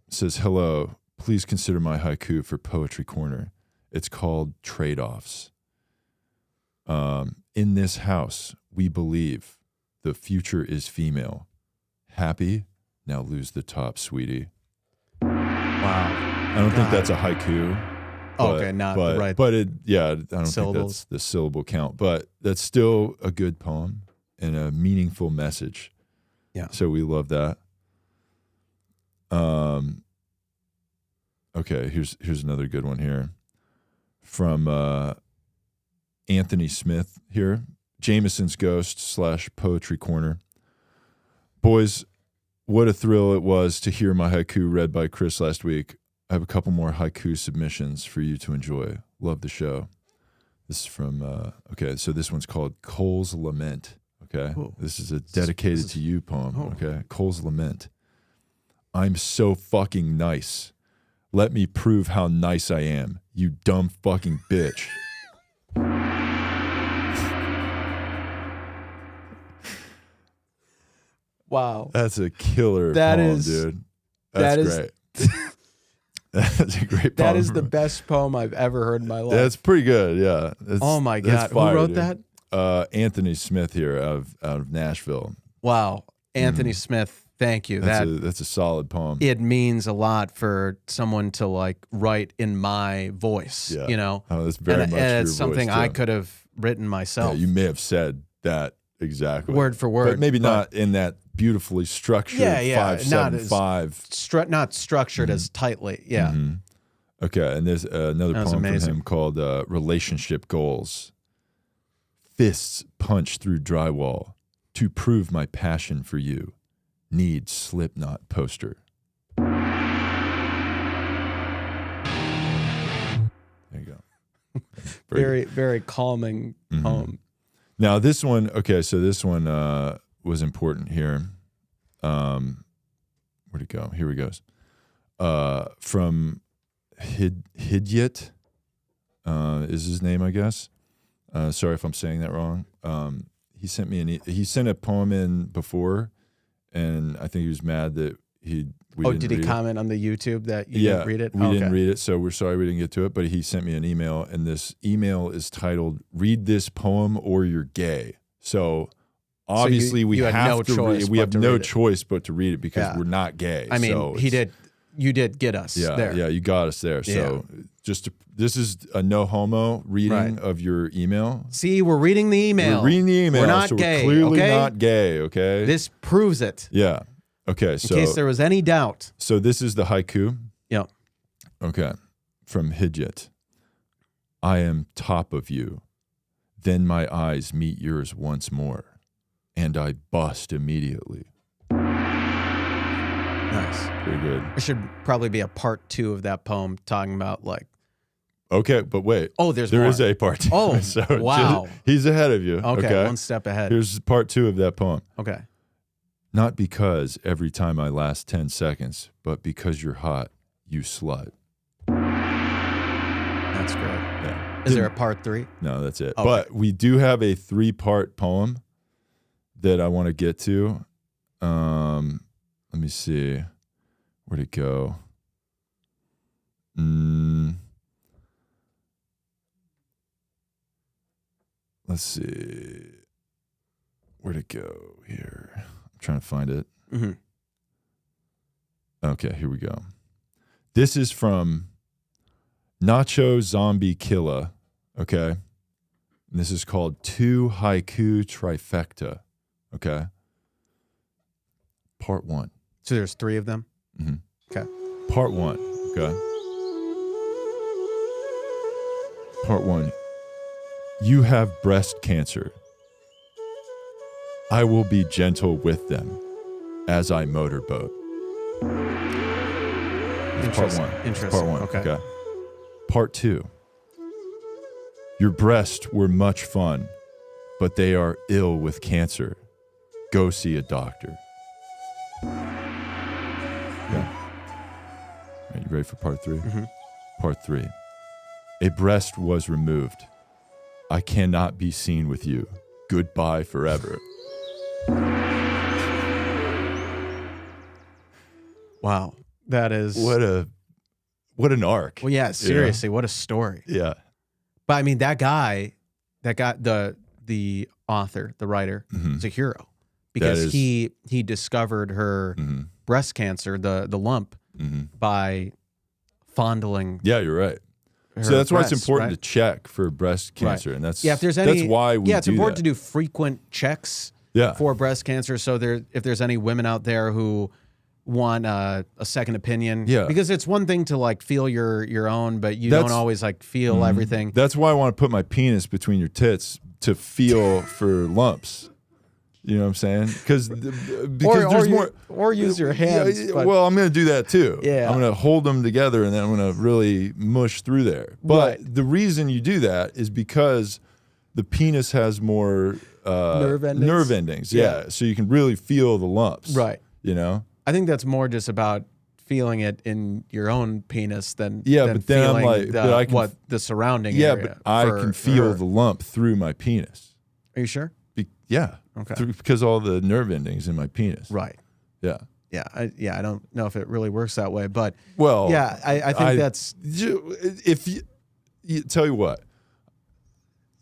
Says, "Hello. Please consider my haiku for Poetry Corner. It's called Trade-Offs. In this house, we believe the future is female. Happy? Now lose the top, sweetie." Wow. I don't think that's a haiku. Okay, not right. But I don't think that's the syllable count. But that's still a good poem and a meaningful message. Yeah. So we love that. Okay, here's another good one here from Anthony Smith here. Jameson's Ghost / Poetry Corner. Boys, what a thrill it was to hear my haiku read by Chris last week. I have a couple more haiku submissions for you to enjoy. Love the show. This is from, so this one's called Cole's Lament. Okay, this is a dedicated to you poem. Okay, Cole's Lament. I'm so fucking nice. Let me prove how nice I am, you dumb fucking bitch. Wow. That's a killer poem, dude. That's great. That's a great poem. That is the best poem I've ever heard in my life. That's pretty good, yeah. Oh my God. Who wrote that? Anthony Smith here out of Nashville. Wow. Anthony Smith. Thank you. That's a solid poem. It means a lot for someone to write in my voice, Oh, that's very much your it's something voice, I could have written myself. Yeah, you may have said that exactly. Word for word. But maybe not in that beautifully structured 5-7-5. Not structured as tightly. Yeah. Okay, and there's another poem from him called Relationship Goals. Fists punch through drywall to prove my passion for you. Need Slipknot poster. There you go. Very calming poem. Now this one, so this one was important here. Where'd it go? Here he goes. From Hidyet is his name, I guess. Sorry if I'm saying that wrong. He sent me he sent a poem in before, and I think he was mad that did he comment on the YouTube that you didn't read it? We didn't read it, so we're sorry we didn't get to it. But he sent me an email, and this email is titled "Read this poem or you're gay." So obviously we have to read. We have no choice but to read it because we're not gay. I mean, you did get us there. Yeah, you got us there. So this is a no homo reading of your email. See, we're reading the email. We're reading the email. We're not so gay. We're clearly okay? not gay. Okay. This proves it. Yeah. Okay. In case there was any doubt. So this is the haiku. Yeah. Okay. From Hidyet. I am top of you. Then my eyes meet yours once more, and I bust immediately. Nice. Pretty good. There should probably be a part 2 of that poem talking about like. Okay, but wait. Oh, there more. Is a part 2. Oh, so wow. He's ahead of you. Okay, one step ahead. Here's part 2 of that poem. Okay. Not because every time I last 10 seconds, but because you're hot, you slut. That's great. Yeah. Is there a part 3? No, that's it. Okay. But we do have a 3-part poem that I want to get to. Let me see. Where'd it go? Let's see. Where'd it go here? I'm trying to find it. Mm-hmm. Okay, here we go. This is from Nacho Zombie Killa, okay? And this is called 2 Haiku Trifecta, okay? Part 1. So there's 3 of them? Mm-hmm. Okay. Part 1, okay? Part 1. You have breast cancer. I will be gentle with them as I motorboat. Part 1. Interesting. Part 1. Okay. Part 2. Your breasts were much fun, but they are ill with cancer. Go see a doctor. Yeah. Are you ready for part 3? Mm-hmm. Part 3. A breast was removed. I cannot be seen with you. Goodbye forever. Wow. That is What an arc. Well, yeah, seriously, what a story. Yeah. But I mean, that guy, the author, the writer, is a hero because he discovered her breast cancer, the lump, by fondling. Yeah, you're right. So that's why it's important to check for breast cancer, and that's if there's any, that's why we it's important to do frequent checks for breast cancer. So if there's any women out there who want a second opinion, because it's one thing to like feel your own, but you don't always like feel everything. That's why I want to put my penis between your tits to feel for lumps. You know what I'm saying? Because there's more. Or use your hands. Yeah, well, I'm going to do that too. Yeah. I'm going to hold them together and then I'm going to really mush through there. But the reason you do that is because the penis has more nerve endings. Yeah. So you can really feel the lumps. Right. You know? I think that's more just about feeling it in your own penis than but then I'm like, the surrounding area. But I can feel the lump through my penis. Are you sure? Yeah. Okay. Because all the nerve endings in my penis. Right. Yeah. Yeah. I don't know if it really works that way, but I think that's if you tell you what,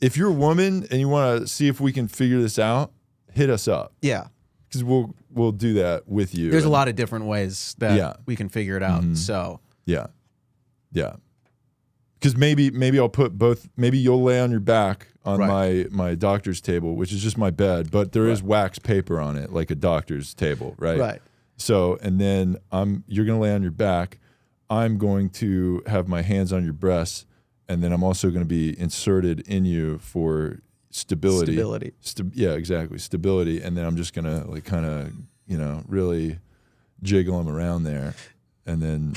if you're a woman and you want to see if we can figure this out, hit us up. Yeah. Because we'll do that with you. There's a lot of different ways that we can figure it out. So yeah. Because maybe I'll put both. Maybe you'll lay on your back on my doctor's table, which is just my bed, but there is wax paper on it, like a doctor's table, right? Right. So, and then you're gonna lay on your back. I'm going to have my hands on your breasts, and then I'm also going to be inserted in you for stability. Yeah, exactly, stability. And then I'm just gonna like kind of really jiggle them around there, and then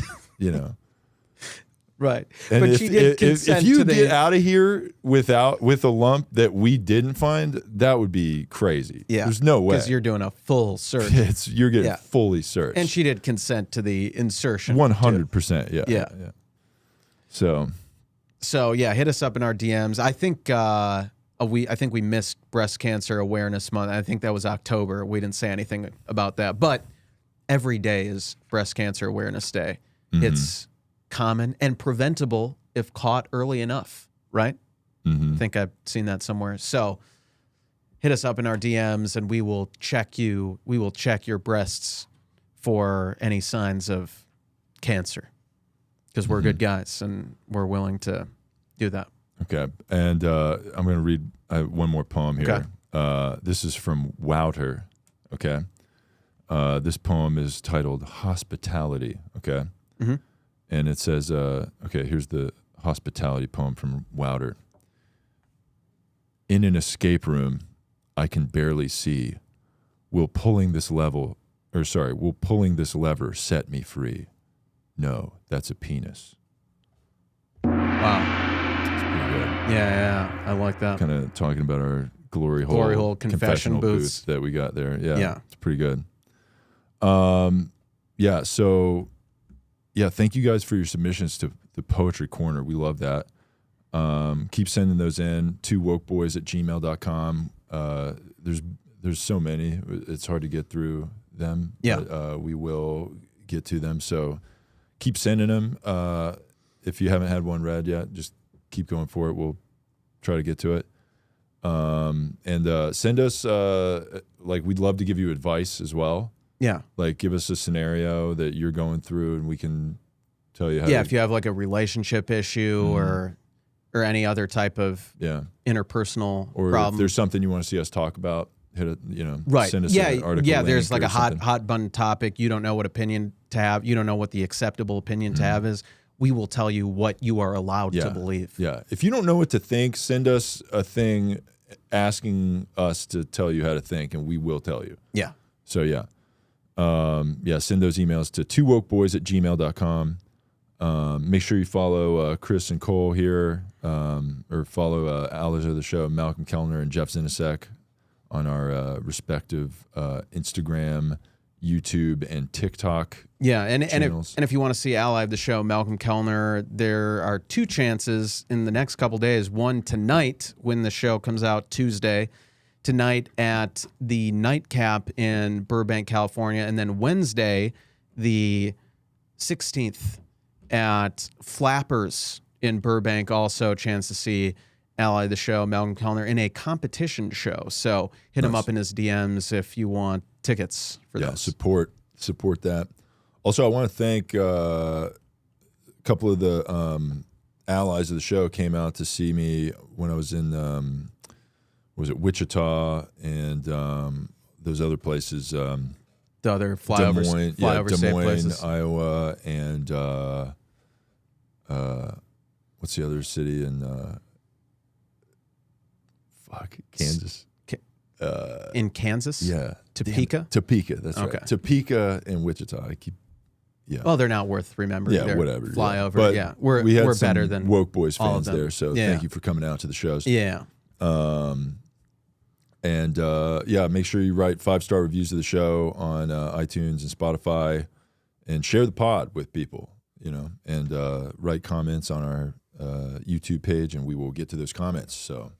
Right. And but if, she did consent if you to get out of here with a lump that we didn't find, that would be crazy. Yeah. There's no way. Because you're doing a full search. You're getting fully searched. And she did consent to the insertion. 100%. Yeah. Yeah. So yeah, hit us up in our DMs. I think we missed Breast Cancer Awareness Month. I think that was October. We didn't say anything about that. But every day is Breast Cancer Awareness Day. Mm-hmm. It's common and preventable if caught early enough, right? Mm-hmm. I think I've seen that somewhere. So hit us up in our DMs and we will check you. We will check your breasts for any signs of cancer because we're good guys and we're willing to do that. Okay. And I'm going to read one more poem here. Okay. This is from Wouter. Okay. This poem is titled Hospitality. Okay. Mm-hmm. And it says, okay, here's the hospitality poem from Wouter. In an escape room, I can barely see. Will pulling this lever set me free? No, that's a penis. Wow. That's pretty good. Yeah, I like that. Kind of talking about our glory hole confession booths that we got there. Yeah. It's pretty good. Thank you guys for your submissions to the Poetry Corner. We love that. Keep sending those in to wokeboys@gmail.com. There's so many. It's hard to get through them. Yeah. But, we will get to them. So keep sending them. If you haven't had one read yet, just keep going for it. We'll try to get to it. And send us, we'd love to give you advice as well. Yeah. Like, give us a scenario that you're going through and we can tell you how if you have like a relationship issue or any other type of interpersonal problem. If there's something you want to see us talk about, send us an article. Yeah, there's like a hot button topic. You don't know what opinion to have. You don't know what the acceptable opinion to have is. We will tell you what you are allowed to believe. Yeah. If you don't know what to think, send us a thing asking us to tell you how to think, and we will tell you. Yeah. So, send those emails to twowokeboys@gmail.com. Make sure you follow Chris and Cole here, or follow allies of the show, Malcolm Kellner and Jeff Zinasek, on our respective Instagram, YouTube, and TikTok. Yeah, and if you want to see ally of the show, Malcolm Kellner, there are 2 chances in the next couple days. One tonight when the show comes out Tuesday, tonight at the Nightcap in Burbank, California, and then Wednesday, the 16th at Flappers in Burbank. Also a chance to see ally of the show, Malcolm Kellner, in a competition show. So hit him up in his DMs if you want tickets for those. Support that. Also, I want to thank a couple of the allies of the show came out to see me when I was in Wichita and those other places. The other Des Moines, Iowa, and what's the other city in Kansas? In Kansas? Yeah. Topeka? Topeka, that's right. Topeka and Wichita. Well, they're not worth remembering. Yeah, whatever. Flyover. But we're better than Woke Boys fans there, so thank you for coming out to the shows. Yeah. Make sure you write 5-star reviews of the show on iTunes and Spotify, and share the pod with people, and write comments on our YouTube page, and we will get to those comments. So,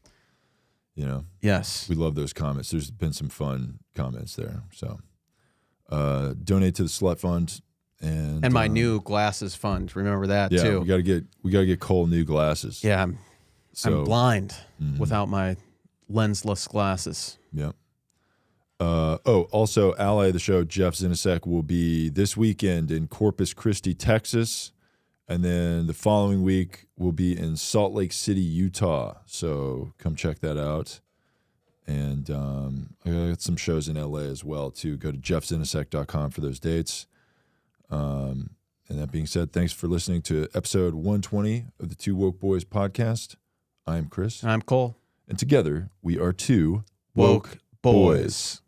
yes, we love those comments. There's been some fun comments there. So, donate to the Slut Fund and my new glasses fund. Remember that too. We gotta get Cole new glasses. Yeah, I'm blind without my lensless glasses. Yep. Also, ally of the show, Jeff Zinasek, will be this weekend in Corpus Christi, Texas, and then the following week will be in Salt Lake City, Utah. So come check that out. And I got some shows in LA as well too. Go to jeffzinasek.com for those dates. And that being said, thanks for listening to episode 120 of the Two Woke Boys podcast. I'm Chris. I'm Cole. And together we are two Woke Boys.